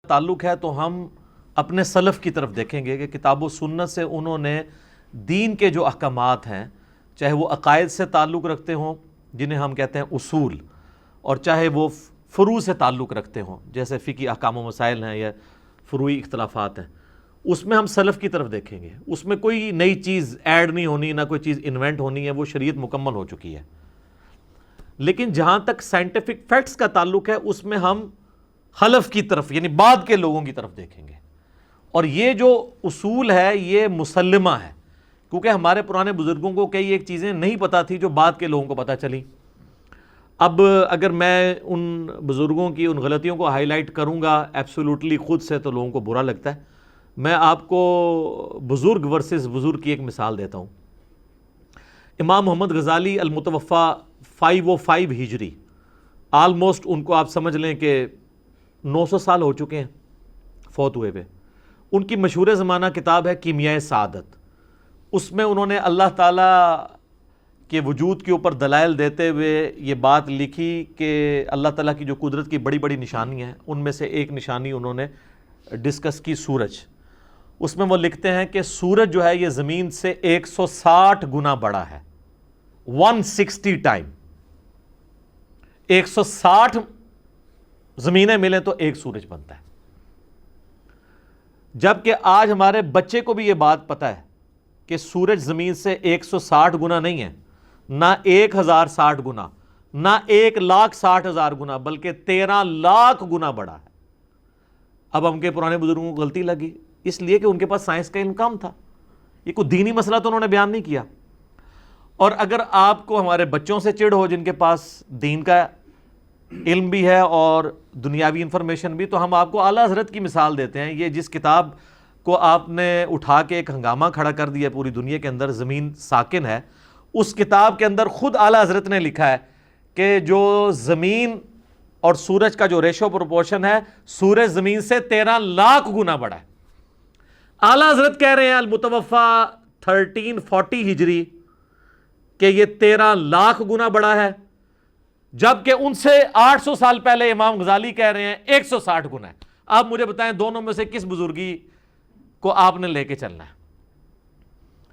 تعلق ہے تو ہم اپنے سلف کی طرف دیکھیں گے کہ کتاب و سنت سے انہوں نے دین کے جو احکامات ہیں، چاہے وہ عقائد سے تعلق رکھتے ہوں جنہیں ہم کہتے ہیں اصول، اور چاہے وہ فروع سے تعلق رکھتے ہوں جیسے فقہی احکام و مسائل ہیں یا فروعی اختلافات ہیں، اس میں ہم سلف کی طرف دیکھیں گے۔ اس میں کوئی نئی چیز ایڈ نہیں ہونی، نہ کوئی چیز انوینٹ ہونی ہے، وہ شریعت مکمل ہو چکی ہے۔ لیکن جہاں تک سائنٹیفک فیکٹس کا تعلق ہے اس میں ہم خلف کی طرف یعنی بعد کے لوگوں کی طرف دیکھیں گے، اور یہ جو اصول ہے یہ مسلمہ ہے، کیونکہ ہمارے پرانے بزرگوں کو کئی ایک چیزیں نہیں پتہ تھی جو بعد کے لوگوں کو پتہ چلی۔ اب اگر میں ان بزرگوں کی ان غلطیوں کو ہائی لائٹ کروں گا ایبسولوٹلی خود سے تو لوگوں کو برا لگتا ہے۔ میں آپ کو بزرگ ورسز بزرگ کی ایک مثال دیتا ہوں۔ امام محمد غزالی المتوفیٰ 505 ہجری، آلموسٹ ان کو آپ سمجھ لیں کہ 900 سال ہو چکے ہیں فوت ہوئے پہ۔ ان کی مشہور زمانہ کتاب ہے کیمیائے سعادت۔ اس میں انہوں نے اللہ تعالیٰ کے وجود کے اوپر دلائل دیتے ہوئے یہ بات لکھی کہ اللہ تعالیٰ کی جو قدرت کی بڑی بڑی نشانی ہیں ان میں سے ایک نشانی انہوں نے ڈسکس کی سورج۔ اس میں وہ لکھتے ہیں کہ سورج جو ہے یہ زمین سے 160 گنا بڑا ہے، 160 ٹائم۔ 160 زمینیں ملیں تو ایک سورج بنتا ہے، جبکہ آج ہمارے بچے کو بھی یہ بات پتہ ہے کہ سورج زمین سے 160 گنا نہیں ہے، نہ 1060 گنا، نہ 1,60,000 گنا، بلکہ 13 لاکھ گنا بڑا ہے۔ اب ہم کے پرانے بزرگوں کو غلطی لگی اس لیے کہ ان کے پاس سائنس کا علم کم تھا، یہ کوئی دینی مسئلہ تو انہوں نے بیان نہیں کیا۔ اور اگر آپ کو ہمارے بچوں سے چڑ ہو جن کے پاس دین کا علم بھی ہے اور دنیاوی انفارمیشن بھی، تو ہم آپ کو اعلیٰ حضرت کی مثال دیتے ہیں۔ یہ جس کتاب کو آپ نے اٹھا کے ایک ہنگامہ کھڑا کر دیا پوری دنیا کے اندر، زمین ساکن ہے، اس کتاب کے اندر خود اعلیٰ حضرت نے لکھا ہے کہ جو زمین اور سورج کا جو ریشو پروپورشن ہے، سورج زمین سے 13 لاکھ گنا بڑا ہے۔ اعلیٰ حضرت کہہ رہے ہیں المتوفیٰ 1340 ہجری کہ یہ 13 لاکھ گنا بڑا ہے، جبکہ ان سے 800 سال پہلے امام غزالی کہہ رہے ہیں 160 گنا ہے۔ آپ مجھے بتائیں دونوں میں سے کس بزرگی کو آپ نے لے کے چلنا ہے؟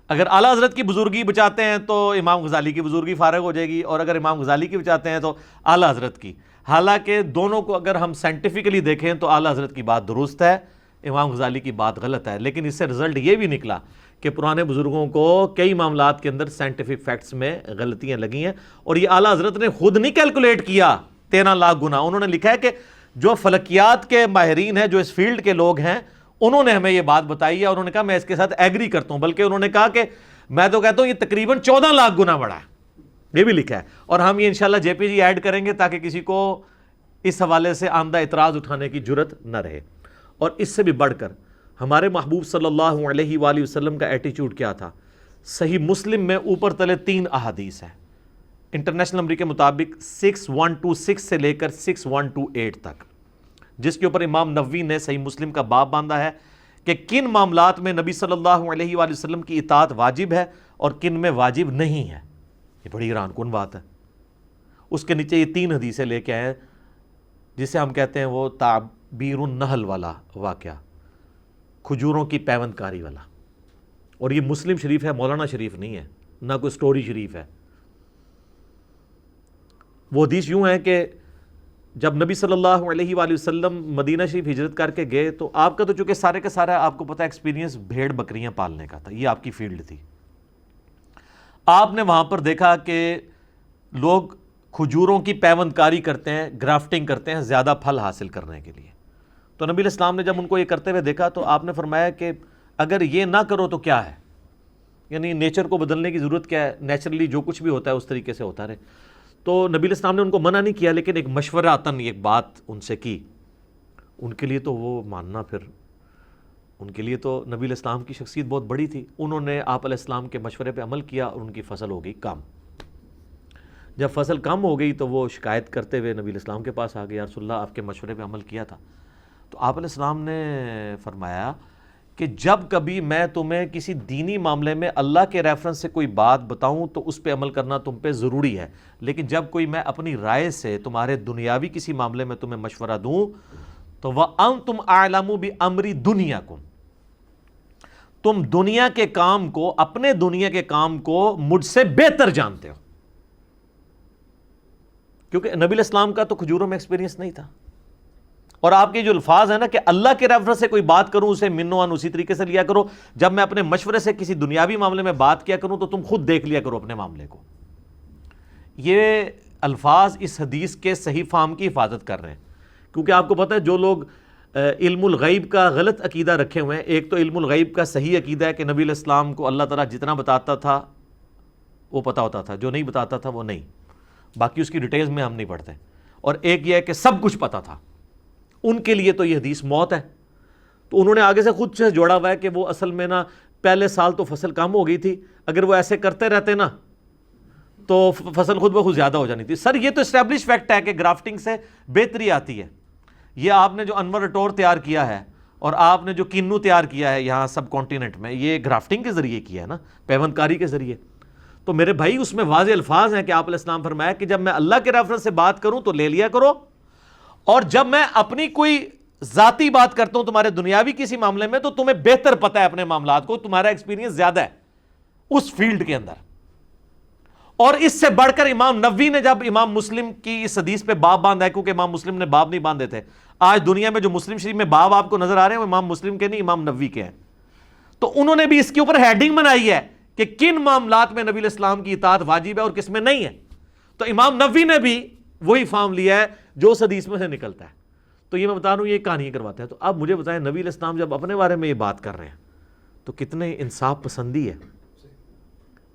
اگر اعلیٰ حضرت کی بزرگی بچاتے ہیں تو امام غزالی کی بزرگی فارغ ہو جائے گی، اور اگر امام غزالی کی بچاتے ہیں تو اعلیٰ حضرت کی۔ حالانکہ دونوں کو اگر ہم سائنٹیفکلی دیکھیں تو اعلیٰ حضرت کی بات درست ہے، امام غزالی کی بات غلط ہے، لیکن اس سے رزلٹ یہ بھی نکلا کہ پرانے بزرگوں کو کئی معاملات کے اندر سائنٹیفک فیکٹس میں غلطیاں لگی ہیں، اور یہ اعلیٰ حضرت نے خود نہیں کیلکولیٹ کیا 13 لاکھ گنا۔ انہوں نے لکھا ہے کہ جو فلکیات کے ماہرین ہیں، جو اس فیلڈ کے لوگ ہیں، انہوں نے ہمیں یہ بات بتائی ہے، اور انہوں نے کہا میں اس کے ساتھ ایگری کرتا ہوں، بلکہ انہوں نے کہا کہ میں تو کہتا ہوں یہ تقریباً 14 لاکھ گنا بڑا ہے، یہ بھی لکھا ہے۔ اور ہم یہ انشاءاللہ جے پی جی ایڈ کریں گے تاکہ کسی کو اس حوالے سے آمدہ اعتراض اٹھانے کی جرت نہ رہے۔ اور اس سے بھی بڑھ کر ہمارے محبوب صلی اللہ علیہ وآلہ وسلم کا ایٹیچیوڈ کیا تھا؟ صحیح مسلم میں اوپر تلے 3 احادیث ہیں، انٹرنیشنل نمبر کے مطابق 6126 سے لے کر 6128 تک، جس کے اوپر امام نووی نے صحیح مسلم کا باب باندھا ہے کہ کن معاملات میں نبی صلی اللہ علیہ وآلہ وسلم کی اطاعت واجب ہے اور کن میں واجب نہیں ہے۔ یہ بڑی حیران کن بات ہے۔ اس کے نیچے یہ 3 حدیثیں لے کے آئے جسے ہم کہتے ہیں وہ تعبیر النحل والا واقعہ، کھجوروں کی پیوند کاری والا، اور یہ مسلم شریف ہے، مولانا شریف نہیں ہے، نہ کوئی سٹوری شریف ہے۔ وہ حدیث یوں ہے کہ جب نبی صلی اللہ علیہ وآلہ وسلم مدینہ شریف ہجرت کر کے گئے تو آپ کا تو چونکہ سارے کا سارا آپ کو پتہ ایکسپیرینس بھیڑ بکریاں پالنے کا تھا، یہ آپ کی فیلڈ تھی۔ آپ نے وہاں پر دیکھا کہ لوگ کھجوروں کی پیوند کاری کرتے ہیں، گرافٹنگ کرتے ہیں زیادہ پھل حاصل کرنے کے لیے۔ تو نبی علیہ السلام نے جب ان کو یہ کرتے ہوئے دیکھا تو آپ نے فرمایا کہ اگر یہ نہ کرو تو کیا ہے، یعنی نیچر کو بدلنے کی ضرورت کیا ہے، نیچرلی جو کچھ بھی ہوتا ہے اس طریقے سے ہوتا رہے۔ تو نبی علیہ السلام نے ان کو منع نہیں کیا، لیکن ایک مشوراتاً ایک بات ان سے کی۔ ان کے لیے تو وہ ماننا، پھر ان کے لیے تو نبی علیہ السلام کی شخصیت بہت بڑی تھی۔ انہوں نے آپ علیہ السلام کے مشورے پہ عمل کیا اور ان کی فصل ہو گئی کم۔ جب فصل کم ہو گئی تو وہ شکایت کرتے ہوئے نبی علیہ السلام کے پاس آ گئے، یا رسول اللہ آپ کے مشورے پہ عمل کیا تھا۔ تو آپ علیہ السلام نے فرمایا کہ جب کبھی میں تمہیں کسی دینی معاملے میں اللہ کے ریفرنس سے کوئی بات بتاؤں تو اس پہ عمل کرنا تم پہ ضروری ہے، لیکن جب کوئی میں اپنی رائے سے تمہارے دنیاوی کسی معاملے میں تمہیں مشورہ دوں تو وَأَنْتُمْ أَعْلَمُ بِأَمْرِ دُنْيَاكُمْ، تم دنیا کے کام کو، اپنے دنیا کے کام کو مجھ سے بہتر جانتے ہو، کیونکہ نبی علیہ السلام کا تو کھجوروں میں ایکسپیرینس نہیں تھا. اور آپ کے جو الفاظ ہیں نا کہ اللہ کے ریفرنس سے کوئی بات کروں اسے منوان اسی طریقے سے لیا کرو، جب میں اپنے مشورے سے کسی دنیاوی معاملے میں بات کیا کروں تو تم خود دیکھ لیا کرو اپنے معاملے کو. یہ الفاظ اس حدیث کے صحیح فہم کی حفاظت کر رہے ہیں، کیونکہ آپ کو پتہ ہے جو لوگ علم الغیب کا غلط عقیدہ رکھے ہوئے ہیں، ایک تو علم الغیب کا صحیح عقیدہ ہے کہ نبی علیہ السلام کو اللہ تعالیٰ جتنا بتاتا تھا وہ پتہ ہوتا تھا، جو نہیں بتاتا تھا وہ نہیں، باقی اس کی ڈیٹیلز میں ہم نہیں پڑھتے. اور ایک یہ ہے کہ سب کچھ پتہ تھا. ان کے لیے تو یہ حدیث موت ہے. تو انہوں نے آگے سے خود سے جوڑا ہوا ہے کہ وہ اصل میں نا پہلے سال تو فصل کم ہو گئی تھی، اگر وہ ایسے کرتے رہتے نا تو فصل خود بخود زیادہ ہو جانی تھی. سر یہ تو اسٹیبلش فیکٹ ہے کہ گرافٹنگ سے بہتری آتی ہے. یہ آپ نے جو انور اٹور تیار کیا ہے اور آپ نے جو کینو تیار کیا ہے یہاں سب کانٹیننٹ میں، یہ گرافٹنگ کے ذریعے کیا ہے نا، پیوند کاری کے ذریعے. تو میرے بھائی اس میں واضح الفاظ ہیں کہ آپ علیہ السلام فرمایا کہ جب میں اللہ کے ریفرنس سے بات کروں تو لے لیا کرو، اور جب میں اپنی کوئی ذاتی بات کرتا ہوں تمہارے دنیاوی کسی معاملے میں تو تمہیں بہتر پتہ ہے اپنے معاملات کو، تمہارا ایکسپیرینس زیادہ ہے اس فیلڈ کے اندر. اور اس سے بڑھ کر امام نووی نے جب امام مسلم کی اس حدیث پہ باب باندھا ہے، کیونکہ امام مسلم نے باب نہیں باندھے تھے، آج دنیا میں جو مسلم شریف میں باب آپ کو نظر آ رہے ہیں وہ امام مسلم کے نہیں، امام نووی کے ہیں. تو انہوں نے بھی اس کے اوپر ہیڈنگ بنائی ہے کہ کن معاملات میں نبی علیہ السلام کی اطاعت واجب ہے اور کس میں نہیں ہے. تو امام نووی نے بھی وہی فارم لیا ہے جو اس حدیث میں سے نکلتا ہے. تو یہ میں بتا رہا ہوں، یہ کہانی کرواتے ہیں. تو اب مجھے بتائیں نبی علیہ السلام جب اپنے بارے میں یہ بات کر رہے ہیں تو کتنے انصاف پسندی ہے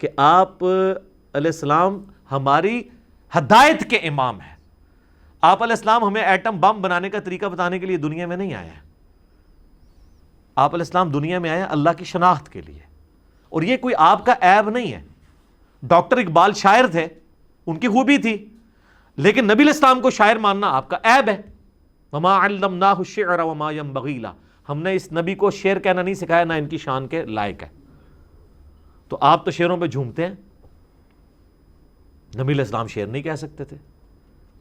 کہ آپ علیہ السلام ہماری ہدایت کے امام ہیں. آپ علیہ السلام ہمیں ایٹم بم بنانے کا طریقہ بتانے کے لیے دنیا میں نہیں آئے ہیں. آپ علیہ السلام دنیا میں آئے ہیں اللہ کی شناخت کے لیے، اور یہ کوئی آپ کا عیب نہیں ہے. ڈاکٹر اقبال شاعر تھے، ان کی خوبی تھی، لیکن نبی علیہ السلام کو شاعر ماننا آپ کا عیب ہے. وما علمناہ الشعر وما ينبغی لہ، ہم نے اس نبی کو شعر کہنا نہیں سکھایا، نہ ان کی شان کے لائق ہے. تو آپ تو شعروں پہ جھومتے ہیں، نبی علیہ السلام شعر نہیں کہہ سکتے تھے،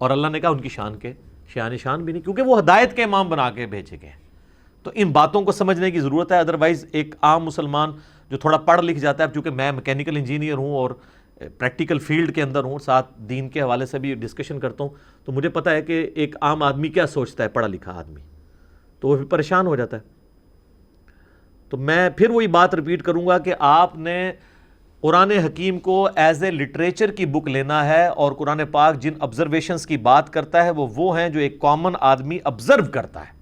اور اللہ نے کہا ان کی شان کے شان بھی نہیں، کیونکہ وہ ہدایت کے امام بنا کے بھیجے گئے ہیں. تو ان باتوں کو سمجھنے کی ضرورت ہے. ادروائز ایک عام مسلمان جو تھوڑا پڑھ لکھ جاتا ہے، چونکہ میں میکینیکل انجینئر ہوں اور پریکٹیکل فیلڈ کے اندر ہوں، ساتھ دین کے حوالے سے بھی ڈسکشن کرتا ہوں، تو مجھے پتہ ہے کہ ایک عام آدمی کیا سوچتا ہے، پڑھا لکھا آدمی، تو وہ بھی پریشان ہو جاتا ہے. تو میں پھر وہی بات ریپیٹ کروں گا کہ آپ نے قرآن حکیم کو ایز اے لٹریچر کی بک لینا ہے، اور قرآن پاک جن آبزرویشنز کی بات کرتا ہے وہ ہیں جو ایک کامن آدمی آبزرو کرتا ہے.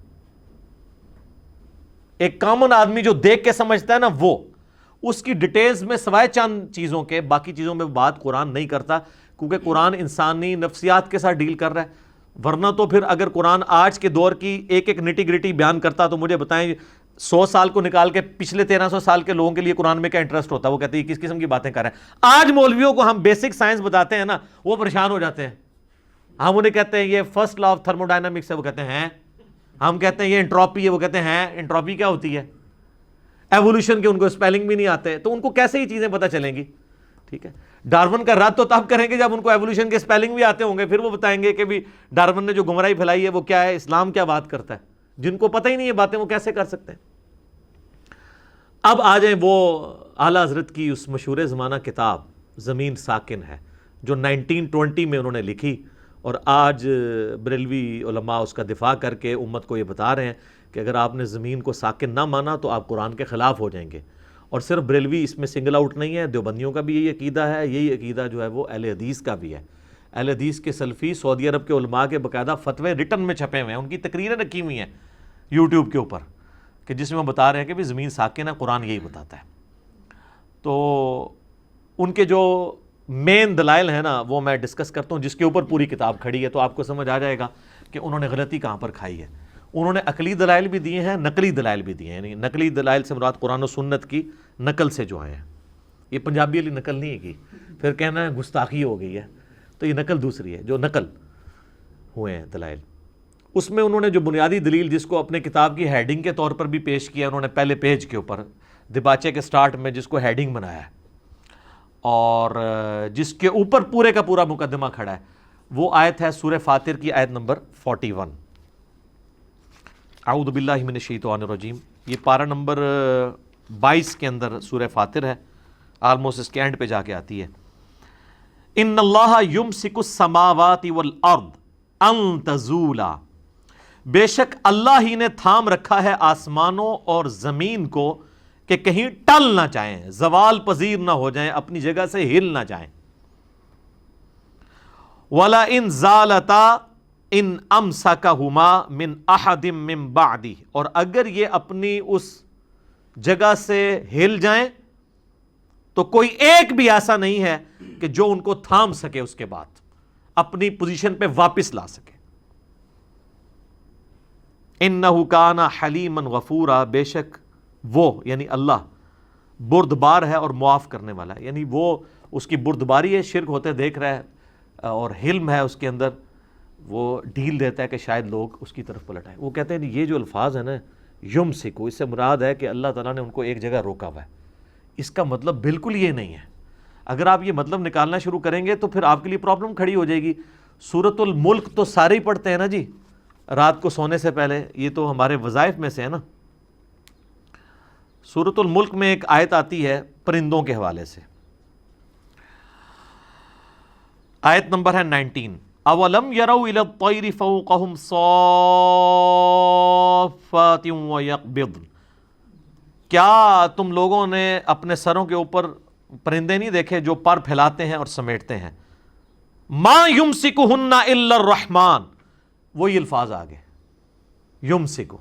ایک کامن آدمی جو دیکھ کے سمجھتا ہے نا، وہ اس کی ڈیٹیلز میں سوائے چند چیزوں کے باقی چیزوں میں بات قرآن نہیں کرتا، کیونکہ قرآن انسانی نفسیات کے ساتھ ڈیل کر رہا ہے. ورنہ تو پھر اگر قرآن آج کے دور کی ایک ایک نٹی گریٹی بیان کرتا تو مجھے بتائیں 100 سال کو نکال کے پچھلے 1300 سال کے لوگوں کے لیے قرآن میں کیا انٹرسٹ ہوتا ہے. وہ کہتے ہیں کس قسم کی باتیں کر رہے ہیں. آج مولویوں کو ہم بیسک سائنس بتاتے ہیں نا، وہ پریشان ہو جاتے ہیں. ہم انہیں کہتے ہیں یہ first law of thermo dynamics ہے، وہ کہتے ہیں. ہم کہتے ہیں یہ انٹروپی ہے، وہ کہتے ہیں انٹروپی کیا ہوتی ہے. ایوولوشن کے ان کو اسپیلنگ بھی نہیں آتے، تو ان کو کیسے یہ چیزیں پتہ چلیں گی. ٹھیک ہے، ڈارون کا رد تو تب کریں گے جب ان کو ایوولوشن کے اسپیلنگ بھی آتے ہوں گے، پھر وہ بتائیں گے کہ بھی ڈارون نے جو گمراہی پھیلائی ہے وہ کیا ہے، اسلام کیا بات کرتا ہے. جن کو پتہ ہی نہیں یہ باتیں وہ کیسے کر سکتے ہیں. اب آ جائیں وہ اعلیٰ حضرت کی اس مشہور زمانہ کتاب زمین ساکن ہے، جو 1920 میں انہوں نے لکھی، اور آج بریلوی علماء اس کا دفاع کر کے امت کو یہ بتا رہے ہیں کہ اگر آپ نے زمین کو ساکن نہ مانا تو آپ قرآن کے خلاف ہو جائیں گے. اور صرف بریلوی اس میں سنگل آؤٹ نہیں ہے، دیوبندیوں کا بھی یہی عقیدہ ہے. یہی عقیدہ جو ہے وہ اہل حدیث کا بھی ہے. اہل حدیث کے سلفی سعودی عرب کے علماء کے باقاعدہ فتوے ریٹن میں چھپے ہوئے ہیں، ان کی تقریریں رکھی ہوئی ہیں یوٹیوب کے اوپر، کہ جس میں وہ بتا رہے ہیں کہ بھی زمین ساکن ہے، قرآن یہی بتاتا ہے. تو ان کے جو مین دلائل ہیں نا وہ میں ڈسکس کرتا ہوں، جس کے اوپر پوری کتاب کھڑی ہے، تو آپ کو سمجھ آ جائے گا کہ انہوں نے غلطی کہاں پر کھائی ہے. انہوں نے عقلی دلائل بھی دیے ہیں، نقلی دلائل بھی دیے ہیں. یعنی نقلی دلائل سے مراد قرآن و سنت کی نقل سے جو آئے ہیں. یہ پنجابی والی نقل نہیں ہے کی، پھر کہنا ہے گستاخی ہو گئی ہے. تو یہ نقل دوسری ہے، جو نقل ہوئے ہیں دلائل. اس میں انہوں نے جو بنیادی دلیل جس کو اپنے کتاب کی ہیڈنگ کے طور پر بھی پیش کیا، انہوں نے پہلے پیج کے اوپر دباچے کے سٹارٹ میں جس کو ہیڈنگ بنایا ہے اور جس کے اوپر پورے کا پورا مقدمہ کھڑا ہے، وہ آیت ہے سورہ فاطر کی آیت نمبر 41. اعوذ باللہ من الشیطان الرجیم، یہ پارہ نمبر 22 کے اندر سورہ فاطر ہے، آلموسٹ اس کے اینڈ پہ جا کے آتی ہے. ان اللہ یمسک السماوات والارض ان تزولا، بے شک اللہ ہی نے تھام رکھا ہے آسمانوں اور زمین کو کہ کہیں ٹل نہ جائیں، زوال پذیر نہ ہو جائیں، اپنی جگہ سے ہل نہ جائیں. وَلَا إِن زَالَتَا إِنْ أَمْسَكَهُمَا مِنْ أَحَدٍ مِّن بَعْدِهِ، اور اگر یہ اپنی اس جگہ سے ہل جائیں تو کوئی ایک بھی ایسا نہیں ہے کہ جو ان کو تھام سکے اس کے بعد اپنی پوزیشن پہ واپس لا سکے. إِنَّهُ كَانَ حَلِيمًا غَفُورًا، بے شک وہ یعنی اللہ بردبار ہے اور معاف کرنے والا ہے. یعنی وہ اس کی بردباری ہے، شرک ہوتے دیکھ رہا ہے، اور حلم ہے اس کے اندر، وہ ڈھیل دیتا ہے کہ شاید لوگ اس کی طرف پلٹ آئیں. وہ کہتے ہیں یہ جو الفاظ ہیں نا یمسکو، اس سے مراد ہے کہ اللہ تعالیٰ نے ان کو ایک جگہ روکا ہوا ہے. اس کا مطلب بالکل یہ نہیں ہے. اگر آپ یہ مطلب نکالنا شروع کریں گے تو پھر آپ کے لیے پرابلم کھڑی ہو جائے گی. سورۃ الملک تو سارے ہی پڑھتے ہیں نا جی رات کو سونے سے پہلے، یہ تو ہمارے وظائف میں سے ہے نا. سورۃ الملک میں ایک آیت آتی ہے پرندوں کے حوالے سے، آیت نمبر ہے 19. اولم یروا الی الطیر فوقہم صافات ویقبضن، کیا تم لوگوں نے اپنے سروں کے اوپر پرندے نہیں دیکھے جو پر پھیلاتے ہیں اور سمیٹتے ہیں. ما یمسکہن الا الرحمن، وہی الفاظ آگے، یمسکو،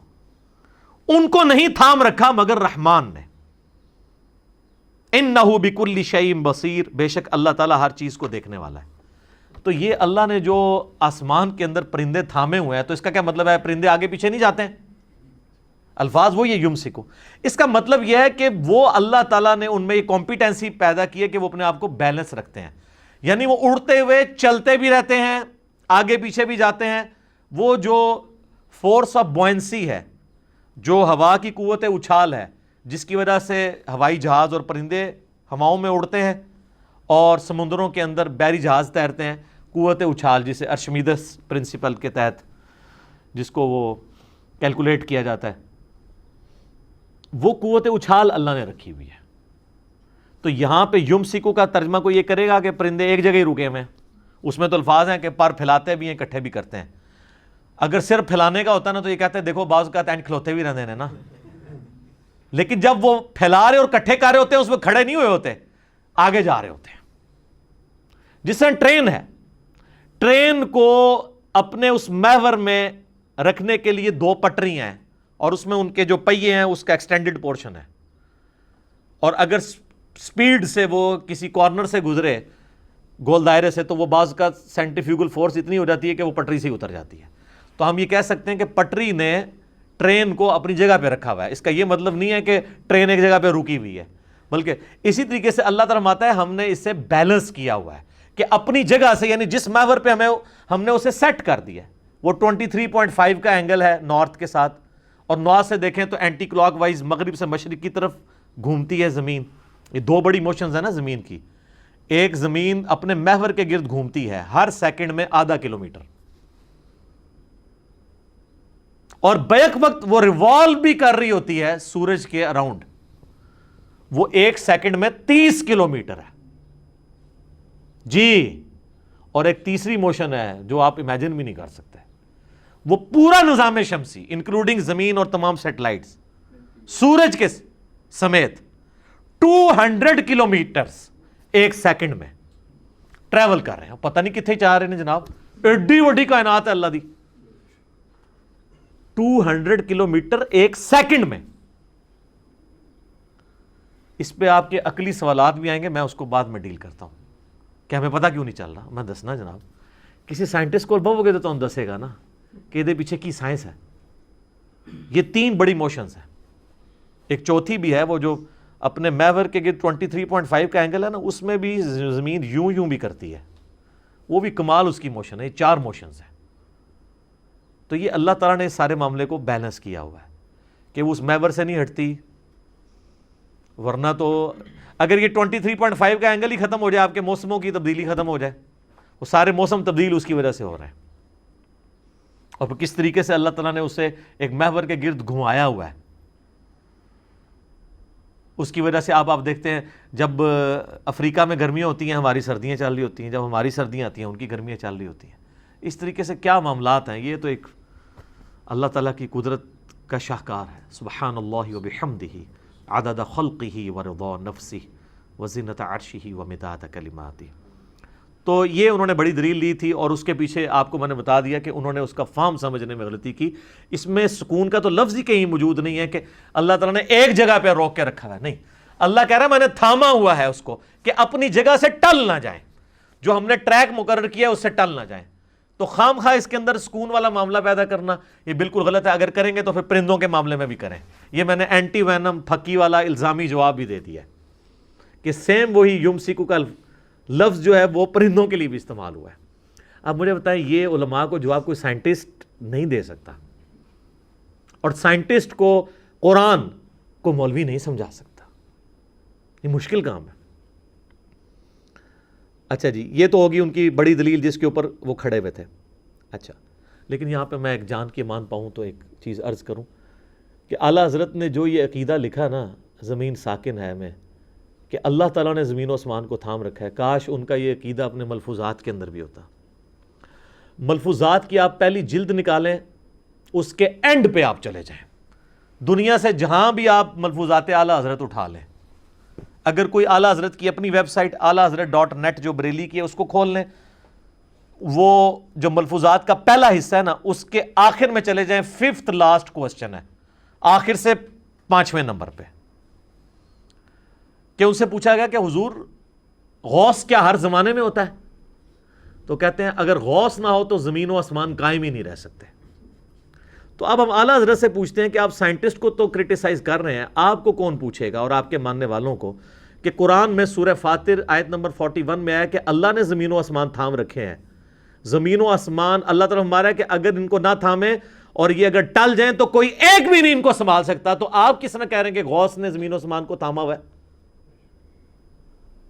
ان کو نہیں تھام رکھا مگر رحمان نے. انہ بکل شیء بصیر، بے شک اللہ تعالیٰ ہر چیز کو دیکھنے والا ہے. تو یہ اللہ نے جو آسمان کے اندر پرندے تھامے ہوئے ہیں، تو اس کا کیا مطلب ہے؟ پرندے آگے پیچھے نہیں جاتے ہیں. الفاظ وہ یہ یمسکو، اس کا مطلب یہ ہے کہ وہ اللہ تعالیٰ نے ان میں یہ کمپیٹنسی پیدا کی ہے کہ وہ اپنے آپ کو بیلنس رکھتے ہیں. یعنی وہ اڑتے ہوئے چلتے بھی رہتے ہیں، آگے پیچھے بھی جاتے ہیں. وہ جو فورس آف بوئنسی ہے، جو ہوا کی قوت اچھال ہے، جس کی وجہ سے ہوائی جہاز اور پرندے ہواؤں میں اڑتے ہیں اور سمندروں کے اندر بحری جہاز تیرتے ہیں، قوت اچھال جسے ارشمیدس پرنسپل کے تحت جس کو وہ کیلکولیٹ کیا جاتا ہے، وہ قوت اچھال اللہ نے رکھی ہوئی ہے. تو یہاں پہ یمسکو کا ترجمہ کوئی یہ کرے گا کہ پرندے ایک جگہ ہی رکے ہوئے ہیں. اس میں تو الفاظ ہیں کہ پر پھیلاتے بھی ہیں، اکٹھے بھی کرتے ہیں. اگر صرف پھیلانے کا ہوتا نا تو یہ کہتے ہیں دیکھو بعض کا اینڈ کھلوتے بھی رہنے نا. لیکن جب وہ پھیلا رہے اور کٹھے کر رہے ہوتے ہیں اس میں کھڑے نہیں ہوئے ہوتے، آگے جا رہے ہوتے ہیں. جس طرح ٹرین ہے، ٹرین کو اپنے اس محور میں رکھنے کے لیے دو پٹریاں ہیں اور اس میں ان کے جو پہیے ہیں اس کا ایکسٹینڈڈ پورشن ہے، اور اگر سپیڈ سے وہ کسی کارنر سے گزرے گول دائرے سے تو وہ بعض کا سینٹریفیوگل فورس اتنی ہو جاتی ہے کہ وہ پٹری سے ہی اتر جاتی ہے. تو ہم یہ کہہ سکتے ہیں کہ پٹری نے ٹرین کو اپنی جگہ پہ رکھا ہوا ہے. اس کا یہ مطلب نہیں ہے کہ ٹرین ایک جگہ پہ رکی ہوئی ہے، بلکہ اسی طریقے سے اللہ تعالیٰ فرماتا ہے ہم نے اسے بیلنس کیا ہوا ہے کہ اپنی جگہ سے، یعنی جس محور پہ ہم نے اسے سیٹ کر دیا. وہ 23.5 کا اینگل ہے نارتھ کے ساتھ، اور نارتھ سے دیکھیں تو اینٹی کلاک وائز مغرب سے مشرق کی طرف گھومتی ہے زمین. یہ دو بڑی موشنز ہیں نا زمین کی. ایک زمین اپنے محور کے گرد گھومتی ہے ہر سیکنڈ میں ½ کلومیٹر، اور بیک وقت وہ ریوالو بھی کر رہی ہوتی ہے سورج کے اراؤنڈ. وہ ایک سیکنڈ میں 30 کلومیٹر ہے جی. اور ایک تیسری موشن ہے جو آپ امیجن بھی نہیں کر سکتے، وہ پورا نظام شمسی انکلوڈنگ زمین اور تمام سیٹلائٹس سورج کے سمیت 200 کلومیٹرز ایک سیکنڈ میں ٹریول کر رہے ہیں. پتہ نہیں کتنے چاہ رہے ہیں جناب، ایڈی وڈی کائنات ہے اللہ دی. 200 کلومیٹر ایک سیکنڈ میں. اس پہ آپ کے عقلی سوالات بھی آئیں گے، میں اس کو بعد میں ڈیل کرتا ہوں کہ ہمیں پتہ کیوں نہیں چل رہا. میں دسنا جناب، کسی سائنٹسٹ کو بہو گے تو تم دسے گا نا کہ یہ پیچھے کی سائنس ہے. یہ 3 بڑی موشنز ہیں، ایک چوتھی بھی ہے وہ جو اپنے محور کے گرد 23.5 کا اینگل ہے نا، اس میں بھی زمین یوں بھی کرتی ہے، وہ بھی کمال اس کی موشن ہے. یہ 4 موشنز ہیں. تو یہ اللہ تعالیٰ نے اس سارے معاملے کو بیلنس کیا ہوا ہے کہ وہ اس محور سے نہیں ہٹتی. ورنہ تو اگر یہ 23.5 کا اینگل ہی ختم ہو جائے، آپ کے موسموں کی تبدیلی ختم ہو جائے، وہ سارے موسم تبدیل اس کی وجہ سے ہو رہے ہیں. اور کس طریقے سے اللہ تعالیٰ نے اسے ایک محور کے گرد گھمایا ہوا ہے. اس کی وجہ سے آپ دیکھتے ہیں جب افریقہ میں گرمیاں ہوتی ہیں ہماری سردیاں چل رہی ہوتی ہیں، جب ہماری سردیاں آتی ہیں ان کی گرمیاں چل رہی ہوتی ہیں. اس طریقے سے کیا معاملات ہیں، یہ تو ایک اللہ تعالیٰ کی قدرت کا شاہکار ہے. سبحان اللہ وبحمدہ عدد خلقہ ورضا نفسہ وزنۃ عرشہ ومداد کلماتہ. تو یہ انہوں نے بڑی دلیل لی تھی، اور اس کے پیچھے آپ کو میں نے بتا دیا کہ انہوں نے اس کا فہم سمجھنے میں غلطی کی. اس میں سکون کا تو لفظ ہی کہیں موجود نہیں ہے کہ اللہ تعالیٰ نے ایک جگہ پہ روک کے رکھا ہے. نہیں، اللہ کہہ رہا ہے میں نے تھاما ہوا ہے اس کو کہ اپنی جگہ سے ٹل نہ جائیں، جو ہم نے ٹریک مقرر کیا اس سے ٹل نہ جائیں. تو خام خواہ اس کے اندر سکون والا معاملہ پیدا کرنا یہ بالکل غلط ہے. اگر کریں گے تو پھر پرندوں کے معاملے میں بھی کریں. یہ میں نے اینٹی وینم پھکی والا الزامی جواب بھی دے دیا ہے کہ سیم وہی یمسکو کا لفظ جو ہے وہ پرندوں کے لیے بھی استعمال ہوا ہے. اب مجھے بتائیں، یہ علماء کو جواب کوئی سائنٹسٹ نہیں دے سکتا، اور سائنٹسٹ کو قرآن کو مولوی نہیں سمجھا سکتا. یہ مشکل کام ہے. اچھا جی، یہ تو ہوگی ان کی بڑی دلیل جس کے اوپر وہ کھڑے ہوئے تھے. اچھا، لیکن یہاں پہ میں ایک جان کے مان پاؤں تو ایک چیز عرض کروں کہ اعلیٰ حضرت نے جو یہ عقیدہ لکھا نا زمین ساکن ہے میں، کہ اللہ تعالیٰ نے زمین و آسمان کو تھام رکھا ہے، کاش ان کا یہ عقیدہ اپنے ملفوظات کے اندر بھی ہوتا. ملفوظات کی آپ پہلی جلد نکالیں، اس کے اینڈ پہ آپ چلے جائیں، دنیا سے جہاں بھی آپ ملفوظات اعلیٰ حضرت اٹھا لیں. اگر کوئی اعلیٰ حضرت کی اپنی ویب سائٹ اعلیٰ حضرت.net جو بریلی کی ہے اس کو کھول لیں، وہ جو ملفوظات کا پہلا حصہ ہے نا اس کے آخر میں چلے جائیں، 5th لاسٹ کوسچن ہے، آخر سے 5ویں نمبر پہ، کہ ان سے پوچھا گیا کہ حضور غوث کیا ہر زمانے میں ہوتا ہے؟ تو کہتے ہیں اگر غوث نہ ہو تو زمین و آسمان قائم ہی نہیں رہ سکتے. تو اب ہم اعلیٰ حضرت سے پوچھتے ہیں کہ آپ سائنٹسٹ کو تو کرٹیسائز کر رہے ہیں، آپ کو کون پوچھے گا اور آپ کے ماننے والوں کو کہ قرآن میں سورہ فاطر آیت نمبر 41 میں آیا کہ اللہ نے زمین و آسمان تھام رکھے ہیں. زمین و آسمان اللہ تعالیٰ ہمارا ہے کہ اگر ان کو نہ تھامیں اور یہ اگر ٹل جائیں تو کوئی ایک بھی نہیں ان کو سنبھال سکتا. تو آپ کس طرح کہہ رہے ہیں کہ غوث نے زمین و آسمان کو تھاما ہوا ہے؟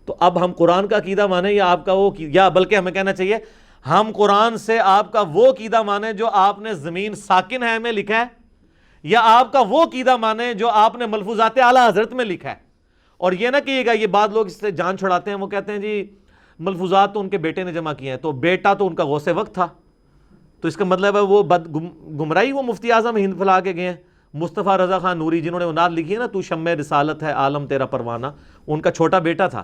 تو اب ہم قرآن کا عقیدہ مانیں یا آپ کا وہ، یا بلکہ ہمیں کہنا چاہیے ہم قرآن سے آپ کا وہ عقیدہ مانیں جو آپ نے زمین ساکن ہے میں لکھا ہے، یا آپ کا وہ عقیدہ مانیں جو آپ نے ملفوظات اعلیٰ حضرت میں لکھا ہے. اور یہ نہ کہیے گا، یہ بعض لوگ اس سے جان چھڑاتے ہیں، وہ کہتے ہیں جی ملفوظات تو ان کے بیٹے نے جمع کیے ہیں، تو بیٹا تو ان کا غوث وقت تھا، تو اس کا مطلب ہے وہ گمراہی وہ مفتی اعظم ہند پھیلا کے گئے ہیں. مصطفیٰ رضا خان نوری جنہوں نے وہ نعت لکھی ہے نا، تو شمع رسالت ہے عالم تیرا پروانہ، ان کا چھوٹا بیٹا تھا.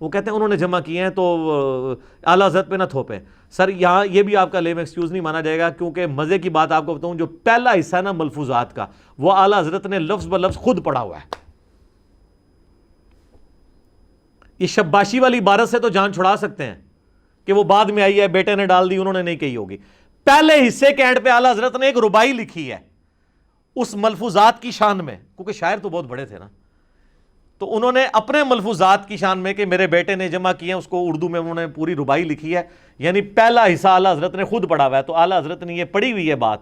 وہ کہتے ہیں انہوں نے جمع کیے ہیں تو اعلیٰ حضرت پہ نہ تھوپیں. سر یہاں یہ بھی آپ کا لیم ایکسکیوز نہیں مانا جائے گا، کیونکہ مزے کی بات آپ کو بتاؤں، جو پہلا حصہ ہے نا ملفوظات کا، وہ اعلیٰ حضرت نے لفظ بلفظ خود پڑھا ہوا ہے. یہ شباشی والی عبارت سے تو جان چھڑا سکتے ہیں کہ وہ بعد میں آئی ہے، بیٹے نے ڈال دی، انہوں نے نہیں کہی ہوگی. پہلے حصے کے اینڈ پہ اعلیٰ حضرت نے ایک ربائی لکھی ہے اس ملفوظات کی شان میں، کیونکہ شاعر تو بہت بڑے تھے نا، تو انہوں نے اپنے ملفوظات کی شان میں کہ میرے بیٹے نے جمع کیے ہیں، اس کو اردو میں انہوں نے پوری ربائی لکھی ہے. یعنی پہلا حصہ اعلیٰ حضرت نے خود پڑھا ہوا ہے. تو اعلیٰ حضرت نے یہ پڑھی ہوئی ہے بات.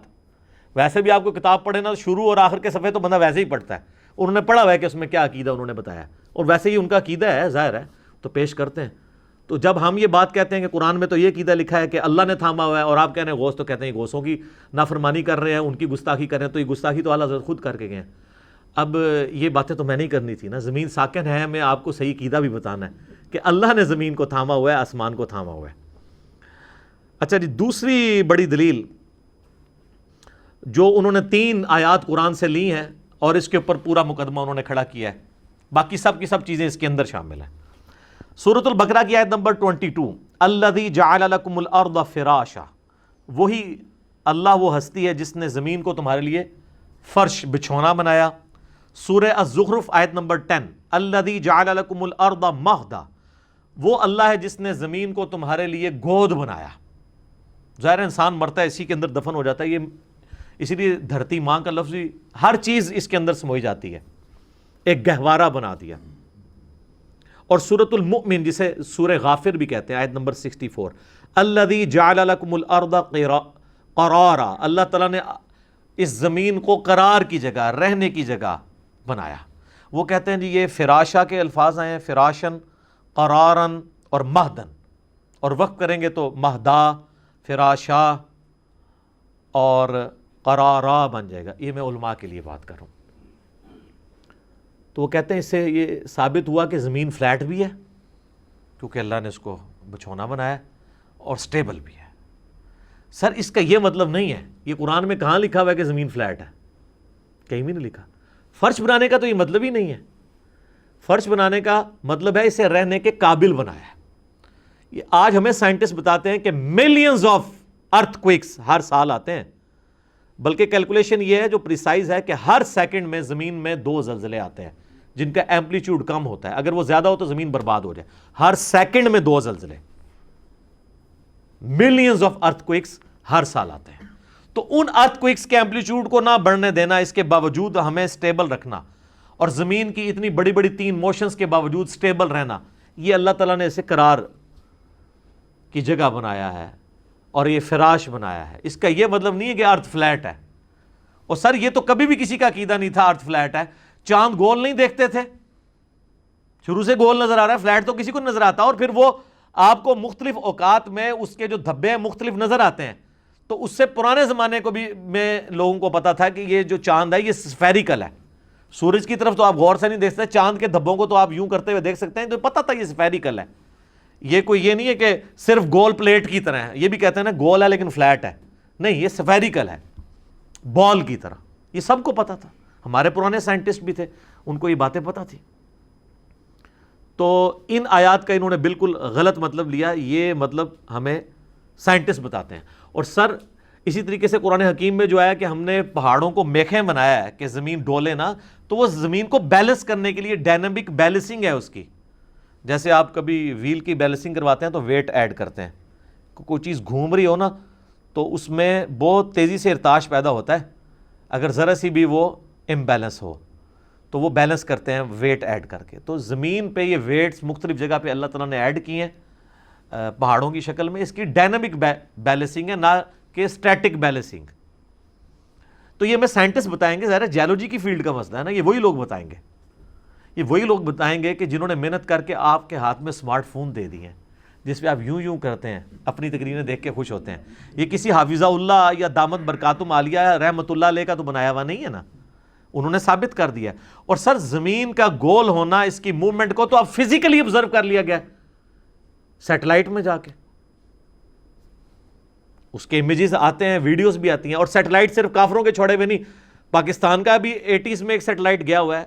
ویسے بھی آپ کو کتاب پڑھے نا، شروع اور آخر کے صفحے تو بندہ ویسے ہی پڑھتا ہے، انہوں نے پڑھا ہوا ہے کہ اس میں کیا عقیدہ انہوں نے بتایا، اور ویسے ہی ان کا عقیدہ ہے، ظاہر ہے، تو پیش کرتے ہیں. تو جب ہم یہ بات کہتے ہیں کہ قرآن میں تو یہ عقیدہ لکھا ہے کہ اللہ نے تھاما ہوا ہے، اور آپ کہہ رہے ہیں غوث، تو کہتے ہیں غوثوں کی نافرمانی کر رہے ہیں، ان کی گستاخی کر رہے ہیں. تو یہ گستاخی تو اعلیٰ حضرت خود کر کے گئے ہیں. اب یہ باتیں تو میں نہیں کرنی تھی نا. زمین ساکن ہے میں آپ کو صحیح عقیدہ بھی بتانا ہے کہ اللہ نے زمین کو تھاما ہوا ہے، آسمان کو تھاما ہوا ہے. اچھا جی، دوسری بڑی دلیل جو انہوں نے 3 آیات قرآن سے لی ہیں اور اس کے اوپر پورا مقدمہ انہوں نے کھڑا کیا ہے، باقی سب کی سب چیزیں اس کے اندر شامل ہیں. سورۃ البقرہ کی آیت نمبر 22، الذی جعل لکم الارض فراشا، وہی اللہ وہ ہستی ہے جس نے زمین کو تمہارے لیے فرش بچھونا بنایا. سورہ الزخرف آیت نمبر 10، الذی جعل لکم الارض مہدا، وہ اللہ ہے جس نے زمین کو تمہارے لیے گود بنایا. ظاہر انسان مرتا ہے اسی کے اندر دفن ہو جاتا ہے، یہ اسی لیے دھرتی ماں کا لفظ ہر چیز اس کے اندر سموئی جاتی ہے، ایک گہوارہ بنا دیا. اور سورۃ المؤمن جسے سورہ غافر بھی کہتے ہیں، آیت نمبر 64، الذی جعل لکم الارض قرارا، اللہ تعالیٰ نے اس زمین کو قرار کی جگہ، رہنے کی جگہ بنایا. وہ کہتے ہیں جی یہ فراشا کے الفاظ آئے ہیں، فراشن، قرارن اور مہدن، اور وقف کریں گے تو مہدا، فراشا اور قرارا بن جائے گا. یہ میں علماء کے لیے بات کر رہا ہوں. تو وہ کہتے ہیں اس سے یہ ثابت ہوا کہ زمین فلیٹ بھی ہے کیونکہ اللہ نے اس کو بچھونا بنایا اور سٹیبل بھی ہے. سر اس کا یہ مطلب نہیں ہے, یہ قرآن میں کہاں لکھا ہوا ہے کہ زمین فلیٹ ہے؟ کہیں بھی نہیں لکھا. فرش بنانے کا تو یہ مطلب ہی نہیں ہے. فرش بنانے کا مطلب ہے اسے رہنے کے قابل بنایا ہے. یہ آج ہمیں سائنٹسٹ بتاتے ہیں کہ ملینز آف ارتھ کوئکس ہر سال آتے ہیں, بلکہ کیلکولیشن یہ ہے جو پریسائز ہے کہ ہر سیکنڈ میں زمین میں 2 زلزلے آتے ہیں جن کا ایمپلیٹیوڈ کم ہوتا ہے, اگر وہ زیادہ ہو تو زمین برباد ہو جائے. ہر سیکنڈ میں 2 زلزلے, ملینز آف ارتھ کوئکس ہر سال آتے ہیں. تو ان ارتھ کوئکس کے ایمپلیٹیوڈ کو نہ بڑھنے دینا, اس کے باوجود ہمیں سٹیبل رکھنا, اور زمین کی اتنی بڑی بڑی 3 موشنز کے باوجود سٹیبل رہنا, یہ اللہ تعالیٰ نے اسے قرار کی جگہ بنایا ہے اور یہ فراش بنایا ہے. اس کا یہ مطلب نہیں ہے کہ ارتھ فلیٹ ہے. اور سر یہ تو کبھی بھی کسی کا عقیدہ نہیں تھا ارتھ فلیٹ ہے. چاند گول نہیں دیکھتے تھے, شروع سے گول نظر آ رہا ہے, فلیٹ تو کسی کو نظر آتا, اور پھر وہ آپ کو مختلف اوقات میں اس کے جو دھبے ہیں مختلف نظر آتے ہیں. تو اس سے پرانے زمانے کو بھی میں لوگوں کو پتا تھا کہ یہ جو چاند ہے یہ سفیریکل ہے. سورج کی طرف تو آپ غور سے نہیں دیکھ سکتے, چاند کے دھبوں کو تو آپ یوں کرتے ہوئے دیکھ سکتے ہیں, تو پتا تھا یہ سفیریکل ہے. یہ کوئی یہ نہیں ہے کہ صرف گول پلیٹ کی طرح ہے. یہ بھی کہتے ہیں نا گول ہے لیکن فلیٹ ہے, نہیں, یہ سفیریکل ہے, بال کی طرح. یہ سب کو پتا تھا, ہمارے پرانے سائنٹسٹ بھی تھے, ان کو یہ باتیں پتا تھی. تو ان آیات کا انہوں نے بالکل غلط مطلب لیا, یہ مطلب ہمیں سائنٹسٹ بتاتے ہیں. اور سر اسی طریقے سے قرآن حکیم میں جو آیا کہ ہم نے پہاڑوں کو میخیں بنایا ہے کہ زمین ڈولے نا, تو وہ زمین کو بیلنس کرنے کے لیے ڈائنامک بیلنسنگ ہے اس کی. جیسے آپ کبھی ویل کی بیلنسنگ کرواتے ہیں تو ویٹ ایڈ کرتے ہیں, کوئی چیز گھوم رہی ہو نا تو اس میں بہت تیزی سے ارتعاش پیدا ہوتا ہے, اگر ذرا سی بھی وہ امبیلنس ہو تو وہ بیلنس کرتے ہیں ویٹ ایڈ کر کے. تو زمین پہ یہ ویٹس مختلف جگہ پہ اللہ تعالیٰ نے ایڈ کیے ہیں پہاڑوں کی شکل میں. اس کی ڈائنامک بیلنسنگ ہے, نہ کہ اسٹیٹک بیلنسنگ. تو یہ ہمیں سائنٹسٹ بتائیں گے, ظاہر جیولوجی کی فیلڈ کا مسئلہ ہے نا, یہ وہی لوگ بتائیں گے. یہ وہی لوگ بتائیں گے کہ جنہوں نے محنت کر کے آپ کے ہاتھ میں اسمارٹ فون دے دیے ہیں جس پہ آپ یوں یوں کرتے ہیں, اپنی تقریریں دیکھ کے خوش ہوتے ہیں. یہ کسی حافظہ اللہ یا دامت برکاتم عالیہ رحمۃ اللہ علیہ کا تو بنایا ہوا نہیں ہے نا, انہوں نے ثابت کر دیا. اور سر زمین کا گول ہونا, اس کی موومنٹ کو تو آپ فزیکلی آبزرو کر لیا گیا سیٹلائٹ میں جا کے. اس کے امیجز آتے ہیں, ویڈیوز بھی آتی ہیں. اور سیٹلائٹ صرف کافروں کے چھوڑے ہوئے نہیں, پاکستان کا بھی 80s میں ایک سیٹلائٹ گیا ہوا ہے.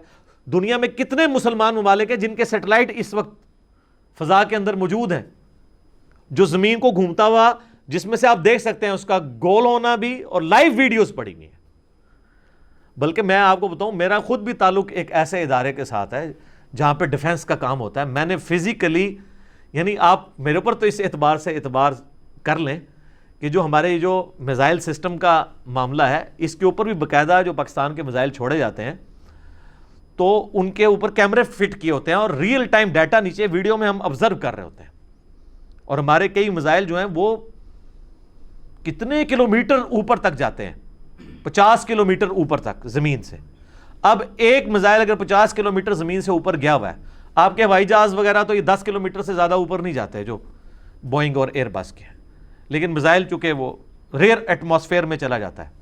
دنیا میں کتنے مسلمان ممالک ہیں جن کے سیٹلائٹ اس وقت فضا کے اندر موجود ہیں, جو زمین کو گھومتا ہوا, جس میں سے آپ دیکھ سکتے ہیں اس کا گول ہونا بھی, اور لائیو ویڈیوز پڑی ہوئی ہیں. بلکہ میں آپ کو بتاؤں, میرا خود بھی تعلق ایک ایسے ادارے کے ساتھ ہے جہاں پہ ڈیفنس کا کام ہوتا ہے. میں نے فزیکلی, یعنی آپ میرے اوپر تو اس اعتبار سے اعتبار کر لیں کہ جو ہمارے جو میزائل سسٹم کا معاملہ ہے, اس کے اوپر بھی باقاعدہ جو پاکستان کے میزائل چھوڑے جاتے ہیں تو ان کے اوپر کیمرے فٹ کیے ہوتے ہیں, اور ریئل ٹائم ڈیٹا نیچے ویڈیو میں ہم آبزرو کر رہے ہوتے ہیں. اور ہمارے کئی میزائل جو ہیں وہ کتنے کلومیٹر اوپر تک جاتے ہیں, 50 کلومیٹر اوپر تک زمین سے. اب ایک میزائل اگر 50 کلومیٹر زمین سے اوپر گیا ہوا ہے, آپ کے ہوائی جہاز وغیرہ تو یہ 10 کلومیٹر سے زیادہ اوپر نہیں جاتے جو بوئنگ اور ایئر بس کے ہیں, لیکن میزائل چونکہ وہ ریئر ایٹماسفیئر میں چلا جاتا ہے,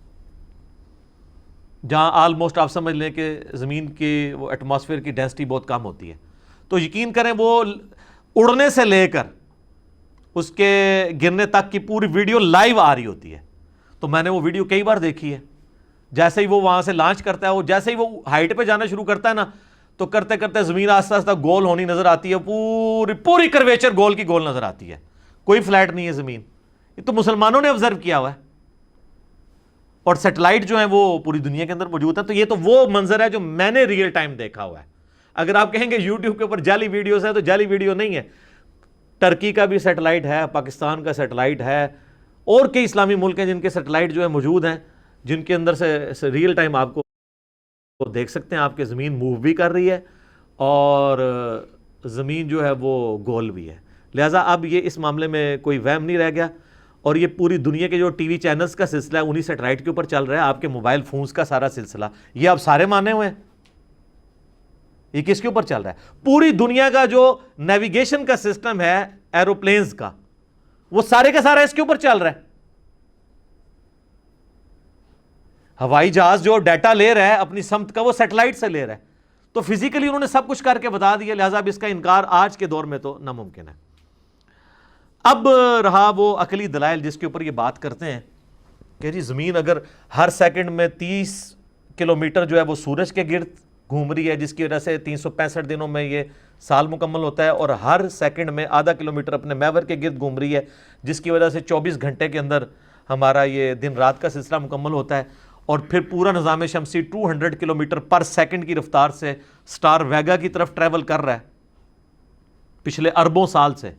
جہاں آلموسٹ آپ سمجھ لیں کہ زمین کی وہ ایٹماسفیئر کی ڈینسٹی بہت کم ہوتی ہے. تو یقین کریں وہ اڑنے سے لے کر اس کے گرنے تک کی پوری ویڈیو لائیو آ رہی ہوتی ہے. تو میں نے وہ ویڈیو کئی بار دیکھی ہے. جیسے ہی وہ وہاں سے لانچ کرتا ہے, وہ جیسے ہی وہ ہائٹ پہ جانا شروع کرتا ہے نا, تو کرتے کرتے زمین آہستہ آہستہ گول ہونی نظر آتی ہے, پوری کرویچر گول کی گول نظر آتی ہے, کوئی فلیٹ نہیں ہے زمین. یہ تو مسلمانوں نے آبزرو کیا ہوا ہے, اور سیٹلائٹ جو ہیں وہ پوری دنیا کے اندر موجود ہیں. تو یہ تو وہ منظر ہے جو میں نے ریئل ٹائم دیکھا ہوا ہے. اگر آپ کہیں گے یوٹیوب کے اوپر جعلی ویڈیوز ہیں, تو جعلی ویڈیو نہیں ہے. ٹرکی کا بھی سیٹلائٹ ہے, پاکستان کا سیٹلائٹ ہے, اور کئی اسلامی ملک ہیں جن کے سیٹلائٹ جو ہے موجود ہیں, جن کے اندر سے ریئل ٹائم آپ کو دیکھ سکتے ہیں. آپ کے زمین موو بھی کر رہی ہے اور زمین جو ہے وہ گول بھی ہے. لہٰذا اب یہ اس معاملے میں کوئی وہم نہیں رہ گیا. اور یہ پوری دنیا کے جو ٹی وی چینلز کا سلسلہ ہے انہی سیٹلائٹ کے اوپر چل رہا ہے. آپ کے موبائل فونز کا سارا سلسلہ یہ آپ سارے مانے ہوئے ہیں. یہ کس کے اوپر چل رہا ہے؟ پوری دنیا کا جو نیویگیشن کا سسٹم ہے ایروپلینز کا, وہ سارے کا سارا اس کے اوپر چل رہا ہے. ہوائی جہاز جو ڈیٹا لے رہا ہے اپنی سمت کا وہ سیٹلائٹ سے لے رہا ہے، تو فزیکلی انہوں نے سب کچھ کر کے بتا دیا، لہٰذا اب اس کا انکار آج کے دور میں تو ناممکن ہے۔ اب رہا وہ عقلی دلائل جس کے اوپر یہ بات کرتے ہیں کہ جی زمین اگر ہر سیکنڈ میں 30 کلومیٹر جو ہے وہ سورج کے گرد گھوم رہی ہے، جس کی وجہ سے 365 دنوں میں یہ سال مکمل ہوتا ہے، اور ہر سیکنڈ میں آدھا کلومیٹر اپنے محور کے گرد گھوم رہی ہے، جس کی وجہ سے 24 گھنٹے کے اندر ہمارا یہ دن رات کا سلسلہ مکمل ہوتا ہے، اور پھر پورا نظام شمسی 200 کلومیٹر پر سیکنڈ کی رفتار سے سٹار ویگا کی طرف ٹریول کر رہا ہے پچھلے اربوں سال سے،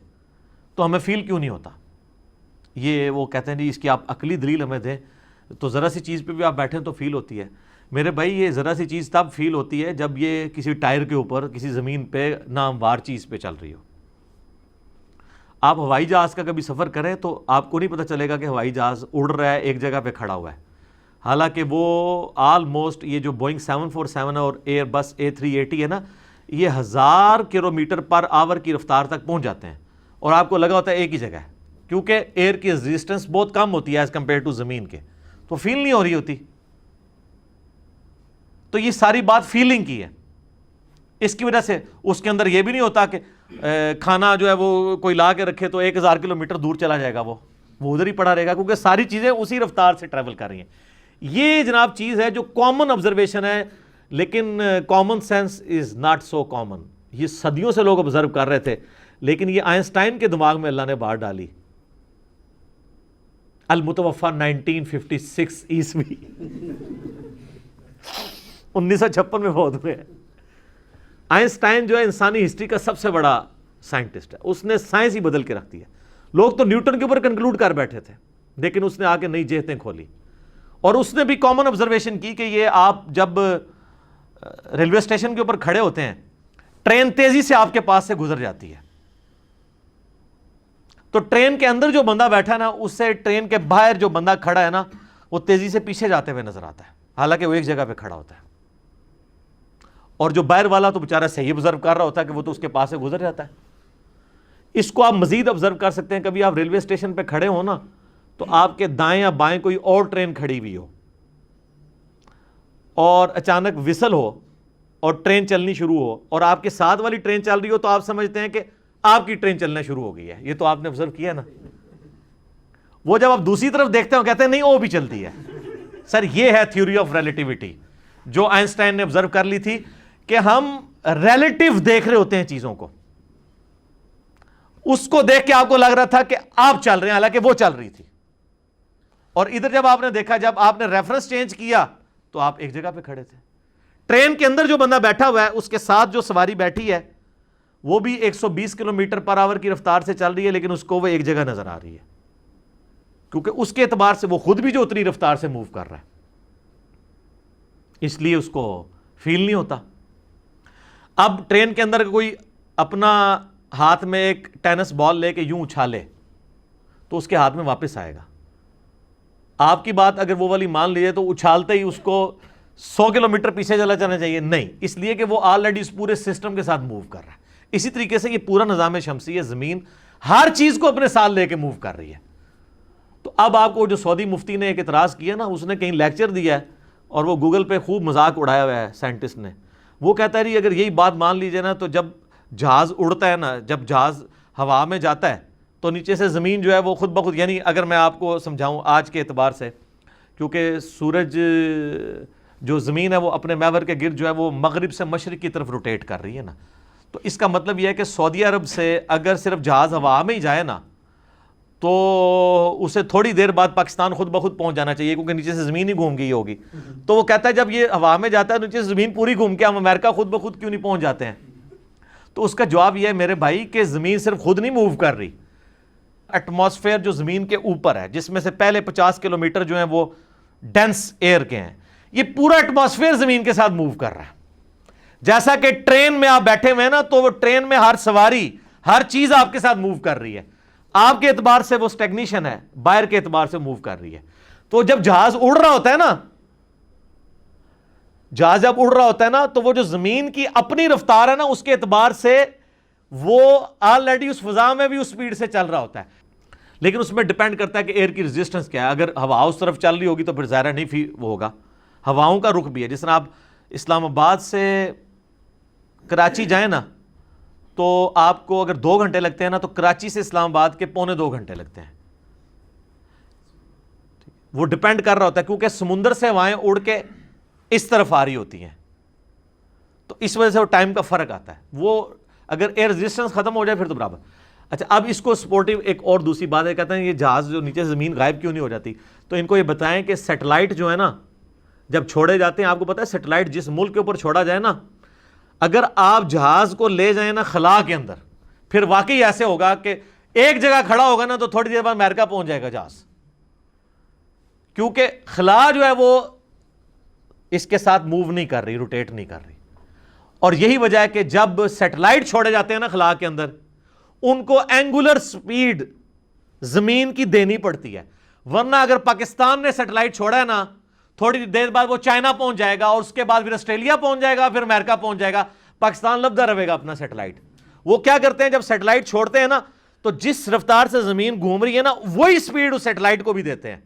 تو ہمیں فیل کیوں نہیں ہوتا؟ یہ وہ کہتے ہیں جی اس کی آپ عقلی دلیل ہمیں دیں، تو ذرا سی چیز پہ بھی آپ بیٹھیں تو فیل ہوتی ہے۔ میرے بھائی یہ ذرا سی چیز تب فیل ہوتی ہے جب یہ کسی ٹائر کے اوپر کسی زمین پہ ناموار چیز پہ چل رہی ہو۔ آپ ہوائی جہاز کا کبھی سفر کریں تو آپ کو نہیں پتہ چلے گا کہ ہوائی جہاز اڑ رہا ہے ایک جگہ پہ کھڑا ہوا ہے، حالانکہ وہ آلموسٹ یہ جو بوئنگ 747 ہے اور ایئر بس A380 ہے نا، یہ 1000 کلومیٹر پر آور کی رفتار تک پہنچ جاتے ہیں، اور آپ کو لگا ہوتا ہے ایک ہی جگہ ہے، کیونکہ ایئر کی ریزسٹنس بہت کم ہوتی ہے ایز کمپیئر ٹو زمین کے، تو فیل نہیں ہو رہی ہوتی۔ تو یہ ساری بات فیلنگ کی ہے، اس کی وجہ سے اس کے اندر یہ بھی نہیں ہوتا کہ کھانا جو ہے وہ کوئی لا کے رکھے تو 1000 کلومیٹر دور چلا جائے گا، وہ ادھر ہی پڑا رہے گا، کیونکہ ساری چیزیں اسی رفتار سے ٹریول کر رہی ہیں۔ یہ جناب چیز ہے جو کامن آبزرویشن ہے، لیکن common sense is not so common. یہ صدیوں سے لوگ آبزرو کر رہے تھے، لیکن یہ آئنسٹائن کے دماغ میں اللہ نے بات ڈالی، المتوفا 1956 عیسوی 1956 میں فوت ہوئے ہیں۔ آئنسٹائن جو ہے انسانی ہسٹری کا سب سے بڑا سائنٹسٹ ہے، اس نے سائنس ہی بدل کے رکھ دی ہے۔ لوگ تو نیوٹن کے اوپر کنکلوڈ کر بیٹھے تھے، لیکن اس نے آ کے نئی جہتیں کھولی، اور اس نے بھی کامن آبزرویشن کی کہ یہ آپ جب ریلوے اسٹیشن کے اوپر کھڑے ہوتے ہیں، ٹرین تیزی سے آپ کے پاس سے گزر جاتی ہے، تو ٹرین کے اندر جو بندہ بیٹھا ہے نا، اس سے ٹرین کے باہر جو بندہ کھڑا ہے نا، وہ تیزی سے پیچھے جاتے ہوئے نظر آتا ہے، حالانکہ وہ ایک جگہ پہ کھڑا ہوتا ہے، اور جو باہر والا تو بیچارہ صحیح آبزرو کر رہا ہوتا ہے کہ وہ تو اس کے پاس سے گزر جاتا ہے۔ اس کو آپ مزید آبزرو کر سکتے ہیں، کبھی آپ ریلوے اسٹیشن پہ کھڑے ہو نا، تو آپ کے دائیں یا بائیں کوئی اور ٹرین کھڑی ہوئی ہو، اور اچانک وسل ہو اور ٹرین چلنی شروع ہو، اور آپ کے ساتھ والی ٹرین چل رہی ہو، تو آپ سمجھتے ہیں کہ آپ کی ٹرین چلنا شروع ہو گئی ہے۔ یہ تو آپ نے آبزرو کیا نا۔ وہ جب آپ دوسری طرف دیکھتے ہیں کہتے ہیں نہیں وہ بھی چلتی ہے۔ سر یہ ہے تھیوری آف ریلیٹیوٹی جو آئنسٹائن نے آبزرو کر لی تھی، کہ ہم ریلیٹیو دیکھ رہے ہوتے ہیں چیزوں کو، اس کو دیکھ کے آپ کو لگ رہا تھا کہ آپ چل رہے ہیں، حالانکہ وہ چل رہی تھی، اور ادھر جب آپ نے دیکھا، جب آپ نے ریفرنس چینج کیا تو آپ ایک جگہ پہ کھڑے تھے۔ ٹرین کے اندر جو بندہ بیٹھا ہوا ہے، اس کے ساتھ جو سواری بیٹھی ہے وہ بھی 120 کلومیٹر پر آور کی رفتار سے چل رہی ہے، لیکن اس کو وہ ایک جگہ نظر آ رہی ہے، کیونکہ اس کے اعتبار سے وہ خود بھی جو اتنی رفتار سے موو کر رہا ہے، اس لیے اس کو فیل نہیں ہوتا۔ اب ٹرین کے اندر کوئی اپنا ہاتھ میں ایک ٹینس بال لے کے یوں اچھالے تو اس کے ہاتھ میں واپس آئے گا۔ آپ کی بات اگر وہ والی مان لیجیے تو اچھالتے ہی اس کو 100 کلومیٹر پیچھے چلا جانا چاہیے، نہیں، اس لیے کہ وہ آلریڈی اس پورے سسٹم کے ساتھ موو کر رہا ہے۔ اسی طریقے سے یہ پورا نظام شمسی ہے، زمین ہر چیز کو اپنے ساتھ لے کے موو کر رہی ہے۔ تو اب آپ کو جو سعودی مفتی نے ایک اعتراض کیا نا، اس نے کہیں لیکچر دیا ہے اور وہ گوگل پہ خوب مذاق اڑایا ہوا ہے سائنٹسٹ نے۔ وہ کہتا ہے جی اگر یہی بات مان لیجیے نا، تو جب جہاز اڑتا ہے نا، جب جہاز ہوا میں جاتا ہے تو نیچے سے زمین جو ہے وہ خود بخود، یعنی اگر میں آپ کو سمجھاؤں آج کے اعتبار سے، کیونکہ سورج جو زمین ہے وہ اپنے محور کے گرد جو ہے وہ مغرب سے مشرق کی طرف روٹیٹ کر رہی ہے نا، تو اس کا مطلب یہ ہے کہ سعودی عرب سے اگر صرف جہاز ہوا میں ہی جائے نا، تو اسے تھوڑی دیر بعد پاکستان خود بخود پہنچ جانا چاہیے، کیونکہ نیچے سے زمین ہی گھوم گئی ہوگی۔ تو وہ کہتا ہے جب یہ ہوا میں جاتا ہے نیچے سے زمین پوری گھوم کے ہم امریکہ خود بخود کیوں نہیں پہنچ جاتے ہیں؟ تو اس کا جواب یہ ہے میرے بھائی کہ زمین صرف خود نہیں موو کر رہی، ایٹماسفیئر جو زمین کے اوپر ہے، جس میں سے پہلے 50 کلومیٹر جو ہیں وہ ڈینس ایئر کے ہیں، یہ پورا ایٹماسفیئر زمین کے ساتھ موو کر رہا ہے۔ جیسا کہ ٹرین میں آپ بیٹھے ہوئے ہیں نا، تو وہ ٹرین میں ہر سواری، ہر چیز آپ کے ساتھ موو کر رہی ہے، آپ کے اعتبار سے وہ سٹیگنیشن ہے، باہر کے اعتبار سے موو کر رہی ہے۔ تو جب جہاز اڑ رہا ہوتا ہے نا، جہاز جب اڑ رہا ہوتا ہے نا، تو وہ جو زمین کی اپنی رفتار ہے نا، اس کے اعتبار سے وہ آلریڈی اس فضا میں بھی اس سپیڈ سے چل رہا ہوتا ہے، لیکن اس میں ڈیپینڈ کرتا ہے کہ ایئر کی ریزسٹنس کیا ہے۔ اگر ہوا اس طرف چل رہی ہوگی تو پھر ظاہر نہیں وہ ہوگا، ہواؤں کا رخ بھی ہے. جس طرح آپ اسلام آباد سے کراچی جائیں نا تو آپ کو اگر 2 گھنٹے لگتے ہیں نا تو کراچی سے اسلام آباد کے 1.25 گھنٹے لگتے ہیں. وہ ڈپینڈ کر رہا ہوتا ہے کیونکہ سمندر سے ہوائیں اڑ کے اس طرف آ رہی ہوتی ہیں, تو اس وجہ سے وہ ٹائم کا فرق آتا ہے. وہ اگر ایئر ریزسٹنس ختم ہو جائے پھر تو برابر. اچھا, اب اس کو سپورٹیو ایک اور دوسری بات ہے, کہتے ہیں یہ جہاز جو نیچے سے زمین غائب کیوں نہیں ہو جاتی, تو ان کو یہ بتائیں کہ سیٹلائٹ جو ہے نا جب چھوڑے جاتے ہیں, آپ کو پتا ہے سیٹلائٹ جس ملک کے اوپر چھوڑا جائے نا, اگر آپ جہاز کو لے جائیں نا خلا کے اندر, پھر واقعی ایسے ہوگا کہ ایک جگہ کھڑا ہوگا نا تو تھوڑی دیر بعد امریکہ پہنچ جائے گا جہاز, کیونکہ خلا جو ہے وہ اس کے ساتھ موو نہیں کر رہی, روٹیٹ نہیں کر رہی. اور یہی وجہ ہے کہ جب سیٹلائٹ چھوڑے جاتے ہیں نا خلا کے اندر, ان کو اینگولر سپیڈ زمین کی دینی پڑتی ہے, ورنہ اگر پاکستان نے سیٹلائٹ چھوڑا ہے نا تھوڑی دیر بعد وہ چائنا پہنچ جائے گا, اور اس کے بعد پھر آسٹریلیا پہنچ جائے گا, پھر امریکہ پہنچ جائے گا, پاکستان لبدہ رہے گا اپنا سیٹلائٹ. وہ کیا کرتے ہیں جب سیٹلائٹ چھوڑتے ہیں نا تو جس رفتار سے زمین گھوم رہی ہے نا وہی سپیڈ اس سیٹلائٹ کو بھی دیتے ہیں,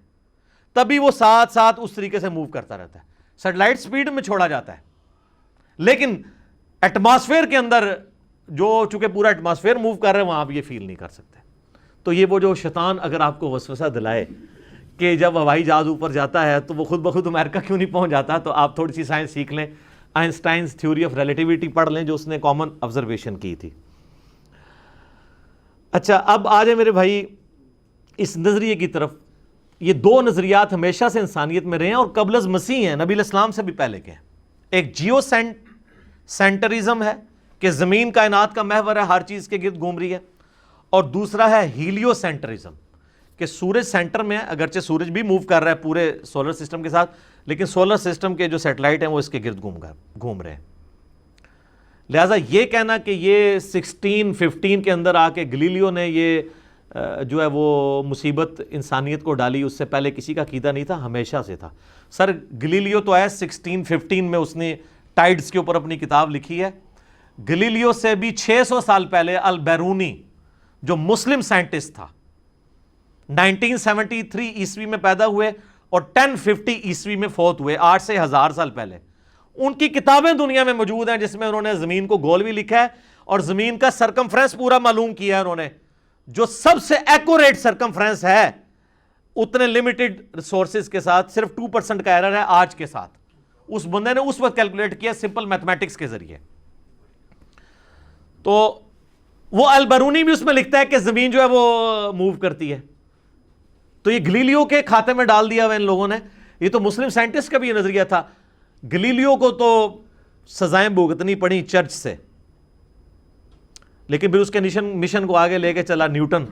تبھی وہ ساتھ ساتھ اس طریقے سے موو کرتا رہتا ہے. سیٹلائٹ سپیڈ میں چھوڑا جاتا ہے, لیکن ایٹماسفیئر کے اندر جو چونکہ پورا ایٹماسفیئر موو کر رہے ہیں وہاں آپ یہ فیل نہیں کر سکتے. تو یہ وہ جو شیطان اگر آپ کو وسوسہ دلائے کہ جب ہوائی جہاز اوپر جاتا ہے تو وہ خود بخود امریکہ کیوں نہیں پہنچ جاتا, تو آپ تھوڑی سی سائنس سیکھ لیں, آئنسٹائنز تھیوری آف ریلیٹیوٹی پڑھ لیں جو اس نے کامن آبزرویشن کی تھی. اچھا, اب آ جائیں میرے بھائی اس نظریے کی طرف. یہ 2 نظریات ہمیشہ سے انسانیت میں رہے ہیں اور قبل از مسیح ہیں, نبی علیہ السلام سے بھی پہلے کے ہیں. ایک جیو سینٹرزم ہے کہ زمین کائنات کا محور ہے, ہر چیز کے گرد گھوم رہی ہے, اور دوسرا ہے ہیلیو سینٹرزم کہ سورج سینٹر میں ہے, اگرچہ سورج بھی موو کر رہا ہے پورے سولر سسٹم کے ساتھ, لیکن سولر سسٹم کے جو سیٹلائٹ ہیں وہ اس کے گرد گھوم رہے ہیں. لہٰذا یہ کہنا کہ یہ 1615 کے اندر آ کے گلیلیو نے یہ جو ہے وہ مصیبت انسانیت کو ڈالی, اس سے پہلے کسی کا عقیدہ نہیں تھا, ہمیشہ سے تھا. سر گلیلیو تو ہے 1615 میں اس نے ٹائڈز کے اوپر اپنی کتاب لکھی ہے. گلیلیو سے بھی 600 سال پہلے البیرونی جو مسلم سائنٹسٹ تھا 1973 عیسوی میں پیدا ہوئے اور 1050 عیسوی میں فوت ہوئے, 8 سے 1000 سال پہلے. ان کی کتابیں دنیا میں موجود ہیں جس میں انہوں نے زمین کو گول بھی لکھا ہے اور زمین کا سرکمفرنس پورا معلوم کیا ہے انہوں نے, جو سب سے ایکوریٹ سرکمفرنس ہے اتنے لمیٹڈ ریسورسز کے ساتھ, صرف 2% کا ایرر ہے آج کے ساتھ. اس بندے نے اس وقت کیلکولیٹ کیا سمپل میتھمیٹکس کے ذریعے. تو وہ البرونی بھی اس میں لکھتا ہے کہ زمین جو ہے وہ موو کرتی ہے. تو یہ گلیلیو کے کھاتے میں ڈال دیا ہوا ان لوگوں نے. یہ تو مسلم سائنٹسٹ کا بھی یہ نظریہ تھا. گلیلیو کو تو سزائیں بھگتنی پڑی چرچ سے, لیکن پھر اس کے مشن کو آگے لے کے چلا نیوٹن.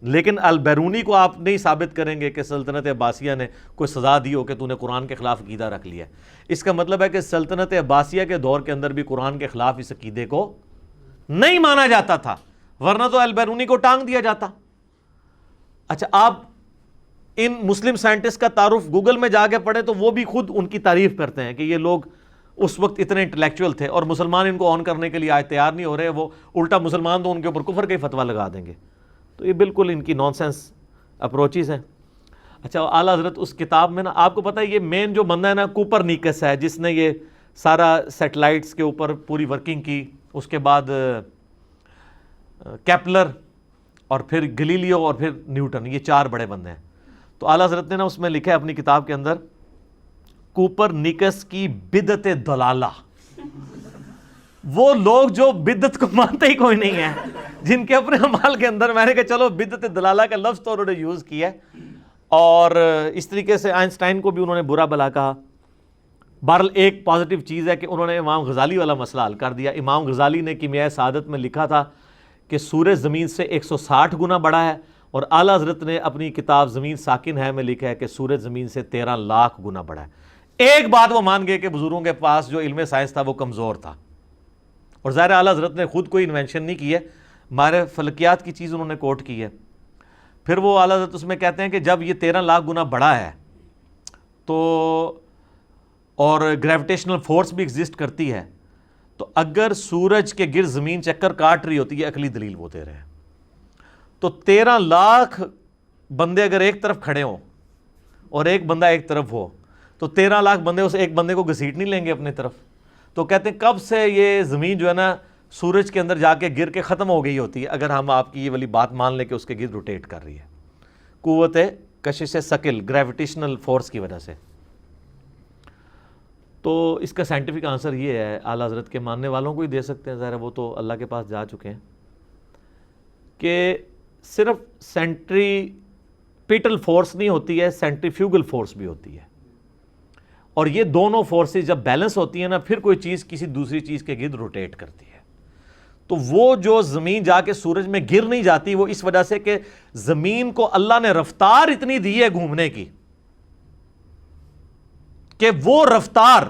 لیکن البیرونی کو آپ نہیں ثابت کریں گے کہ سلطنت عباسیہ نے کوئی سزا دی ہو کہ تو نے قرآن کے خلاف عقیدہ رکھ لیا. اس کا مطلب ہے کہ سلطنت عباسیہ کے دور کے اندر بھی قرآن کے خلاف اس عقیدے کو نہیں مانا جاتا تھا, ورنہ تو البیرونی کو ٹانگ دیا جاتا. اچھا, آپ ان مسلم سائنٹسٹ کا تعارف گوگل میں جا کے پڑھیں تو وہ بھی خود ان کی تعریف کرتے ہیں کہ یہ لوگ اس وقت اتنے انٹلیکچوئل تھے اور مسلمان ان کو آن کرنے کے لیے آج تیار نہیں ہو رہے, وہ الٹا مسلمان تو ان کے اوپر کفر کا ہی فتویٰ لگا دیں گے. تو یہ بالکل ان کی نان سینس اپروچز ہیں. اچھا, اعلیٰ حضرت اس کتاب میں نا آپ کو پتہ ہے یہ مین جو بندہ ہے نا کوپرنیکس ہے, جس نے یہ سارا سیٹلائٹس کے اوپر پوری ورکنگ کی. اس کے بعد کیپلر اور پھر گلیلیو اور پھر نیوٹن, یہ 4 بڑے بندے ہیں. تو اعلیٰ حضرت نے نا اس میں لکھا ہے اپنی کتاب کے اندر کوپرنیکس کی بدعت ضلالہ. وہ لوگ جو بدعت کو مانتے ہی کوئی نہیں ہے, جن کے اپنے اعمال کے اندر میں نے کہا چلو بدعت ضلالہ کا لفظ تو انہوں نے یوز کیا, اور اس طریقے سے آئنسٹائن کو بھی انہوں نے برا بھلا کہا. بہرحال ایک پازیٹیو چیز ہے کہ انہوں نے امام غزالی والا مسئلہ حل کر دیا. امام غزالی نے کیمیائے سعادت میں لکھا تھا کہ سورج زمین سے 160 گنا بڑا ہے, اور اعلیٰ حضرت نے اپنی کتاب زمین ساکن ہے میں لکھا ہے کہ سورج زمین سے 13 لاکھ گنا بڑا ہے. ایک بات وہ مان گئے کہ بزرگوں کے پاس جو علم سائنس تھا وہ کمزور تھا, اور ظاہر اعلیٰ حضرت نے خود کوئی انوینشن نہیں کی ہے, ہمارے فلکیات کی چیز انہوں نے کوٹ کی ہے. پھر وہ اعلیٰ حضرت اس میں کہتے ہیں کہ جب یہ 13 لاکھ گنا بڑا ہے تو اور گریویٹیشنل فورس بھی ایگزسٹ کرتی ہے, تو اگر سورج کے گرد زمین چکر کاٹ رہی ہوتی ہے, عقلی دلیل وہ دے رہے ہیں, تو 13 لاکھ بندے اگر ایک طرف کھڑے ہوں اور ایک بندہ ایک طرف ہو تو 13 لاکھ بندے اس ایک بندے کو گھسیٹ نہیں لیں گے اپنی طرف. تو کہتے ہیں کب سے یہ زمین جو ہے نا سورج کے اندر جا کے گر کے ختم ہو گئی ہوتی ہے اگر ہم آپ کی یہ والی بات مان لیں کہ اس کے گرد روٹیٹ کر رہی ہے قوت کشش ثقل گریویٹیشنل فورس کی وجہ سے. تو اس کا سائنٹیفک آنسر یہ ہے, اعلیٰ حضرت کے ماننے والوں کو ہی دے سکتے ہیں, ظاہر ہے وہ تو اللہ کے پاس جا چکے ہیں, کہ صرف سینٹریپیٹل فورس نہیں ہوتی ہے, سینٹریفیوگل فورس بھی ہوتی ہے. اور یہ دونوں فورسز جب بیلنس ہوتی ہیں نا پھر کوئی چیز کسی دوسری چیز کے گرد روٹیٹ کرتی ہے. تو وہ جو زمین جا کے سورج میں گر نہیں جاتی وہ اس وجہ سے کہ زمین کو اللہ نے رفتار اتنی دی ہے گھومنے کی کہ وہ رفتار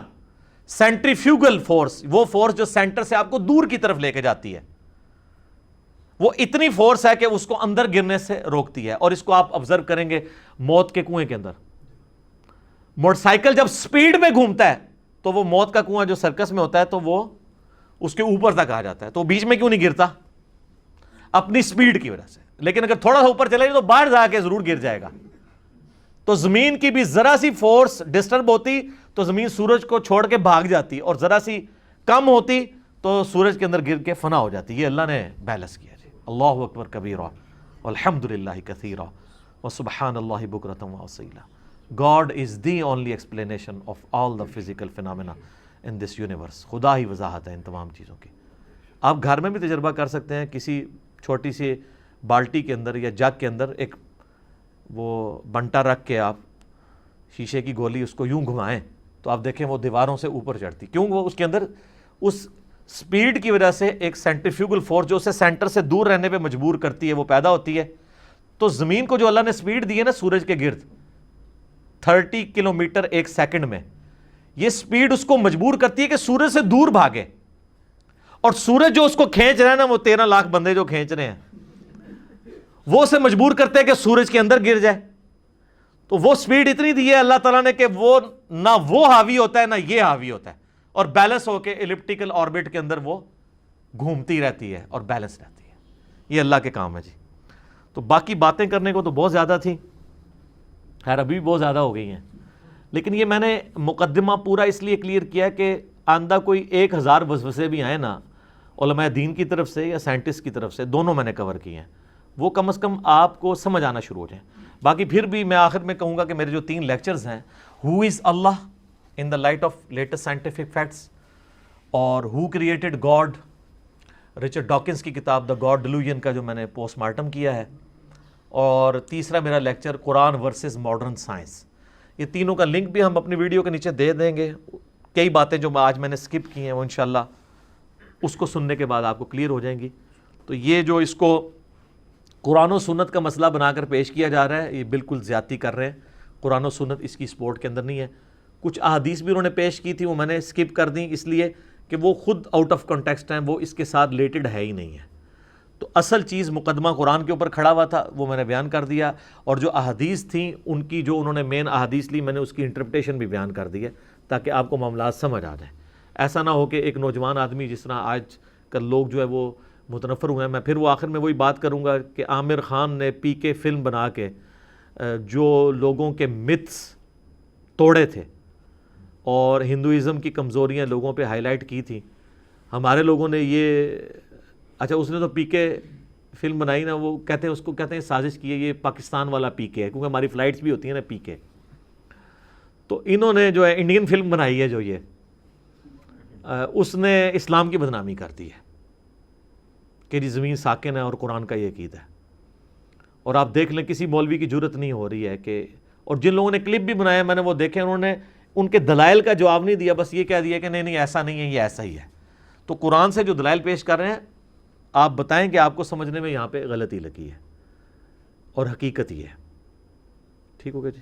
سینٹریفیوگل فورس, وہ فورس جو سینٹر سے آپ کو دور کی طرف لے کے جاتی ہے, وہ اتنی فورس ہے کہ اس کو اندر گرنے سے روکتی ہے. اور اس کو آپ آبزرو کریں گے موت کے کنویں کے اندر, موٹر سائیکل جب سپیڈ میں گھومتا ہے تو وہ موت کا کنواں جو سرکس میں ہوتا ہے تو وہ اس کے اوپر تک آ جاتا ہے, تو بیچ میں کیوں نہیں گرتا؟ اپنی سپیڈ کی وجہ سے. لیکن اگر تھوڑا سا اوپر چلے جائے تو باہر جا کے ضرور گر جائے گا. تو زمین کی بھی ذرا سی فورس ڈسٹرب ہوتی تو زمین سورج کو چھوڑ کے بھاگ جاتی, اور ذرا سی کم ہوتی تو سورج کے اندر گر کے فنا ہو جاتی. یہ اللہ نے بیلنس کیا جی. اللہ اکبر کبیرہ والحمدللہ کثیرہ وسبحان اللہ بکرۃ واصیلا. God is the only explanation of all the physical phenomena in this universe. خدا ہی وضاحت ہے ان تمام چیزوں کی. آپ گھر میں بھی تجربہ کر سکتے ہیں, کسی چھوٹی سی بالٹی کے اندر یا جگ کے اندر ایک وہ بنٹا رکھ کے آپ شیشے کی گولی اس کو یوں گھمائیں تو آپ دیکھیں وہ دیواروں سے اوپر چڑھتی. کیوں؟ وہ اس کے اندر اس سپیڈ کی وجہ سے ایک سینٹریفیوگل فورس جو اسے سینٹر سے دور رہنے پہ مجبور کرتی ہے وہ پیدا ہوتی ہے. تو زمین کو جو اللہ نے سپیڈ دی ہے نا سورج کے گرد 30 کلومیٹر ایک سیکنڈ میں, یہ سپیڈ اس کو مجبور کرتی ہے کہ سورج سے دور بھاگے. اور سورج جو اس کو کھینچ رہا ہے نا, وہ 13 لاکھ بندے جو کھینچ رہے ہیں وہ اسے مجبور کرتے ہیں کہ سورج کے اندر گر جائے. تو وہ سپیڈ اتنی دی ہے اللہ تعالیٰ نے کہ وہ نہ وہ حاوی ہوتا ہے نہ یہ حاوی ہوتا ہے, اور بیلنس ہو کے ایلپٹیکل آربٹ کے اندر وہ گھومتی رہتی ہے اور بیلنس رہتی ہے. یہ اللہ کے کام ہے جی. تو باقی باتیں کرنے کو تو بہت زیادہ تھی, خیر ابھی بہت زیادہ ہو گئی ہیں, لیکن یہ میں نے مقدمہ پورا اس لیے کلیئر کیا کہ آندہ کوئی 1000 وسوسے بھی آئے نا علماء دین کی طرف سے یا سائنٹسٹ کی طرف سے, دونوں میں نے کور کیے ہیں, وہ کم از کم آپ کو سمجھ آنا شروع ہو جائیں. باقی پھر بھی میں آخر میں کہوں گا کہ میرے جو 3 لیکچرز ہیں, who is Allah in the light of latest scientific facts, اور who created god Richard Dawkins کی کتاب دا گاڈ ڈیلوژن کا جو میں نے پوسٹ مارٹم کیا ہے, اور تیسرا میرا لیکچر قرآن ورسز ماڈرن سائنس. یہ تینوں کا لنک بھی ہم اپنی ویڈیو کے نیچے دے دیں گے. کئی باتیں جو آج میں نے سکپ کی ہیں وہ انشاءاللہ اس کو سننے کے بعد آپ کو کلیئر ہو جائیں گی. تو یہ جو اس کو قرآن و سنت کا مسئلہ بنا کر پیش کیا جا رہا ہے یہ بالکل زیادتی کر رہے ہیں. قرآن و سنت اس کی سپورٹ کے اندر نہیں ہے. کچھ احادیث بھی انہوں نے پیش کی تھی وہ میں نے سکپ کر دیں اس لیے کہ وہ خود آؤٹ آف کانٹیکسٹ ہیں, وہ اس کے ساتھ ریلیٹڈ ہے ہی نہیں ہے. تو اصل چیز مقدمہ قرآن کے اوپر کھڑا ہوا تھا وہ میں نے بیان کر دیا, اور جو احادیث تھیں ان کی جو انہوں نے مین احادیث لی میں نے اس کی انٹرپریٹیشن بھی بیان کر دی ہے تاکہ آپ کو معاملات سمجھ آ جائیں. ایسا نہ ہو کہ ایک نوجوان آدمی جس طرح آج کل لوگ جو ہے وہ متنفر ہوئے ہیں. میں پھر وہ آخر میں وہی بات کروں گا کہ عامر خان نے پی کے فلم بنا کے جو لوگوں کے متس توڑے تھے اور ہندوازم کی کمزوریاں لوگوں پہ ہائی لائٹ کی تھیں, ہمارے لوگوں نے یہ اچھا اس نے تو پی کے فلم بنائی نا, وہ کہتے ہیں اس کو کہتے ہیں سازش کی ہے, یہ پاکستان والا پی کے ہے کیونکہ ہماری فلائٹس بھی ہوتی ہیں نا پی کے. تو انہوں نے جو ہے انڈین فلم بنائی ہے جو یہ اس نے اسلام کی بدنامی کر دی ہے کہ جی زمین ساکن ہے اور قرآن کا یہ عقیدہ ہے. اور آپ دیکھ لیں کسی مولوی کی جرت نہیں ہو رہی ہے کہ, اور جن لوگوں نے کلپ بھی بنایا میں نے وہ دیکھے, انہوں نے ان کے دلائل کا جواب نہیں دیا, بس یہ کہہ دیا کہ نہیں نہیں ایسا نہیں ہے یہ ایسا ہی ہے. تو قرآن سے جو دلائل پیش کر رہے ہیں آپ بتائیں کہ آپ کو سمجھنے میں یہاں پہ غلطی لگی ہے اور حقیقت یہ ہے. ٹھیک ہو گیا جی.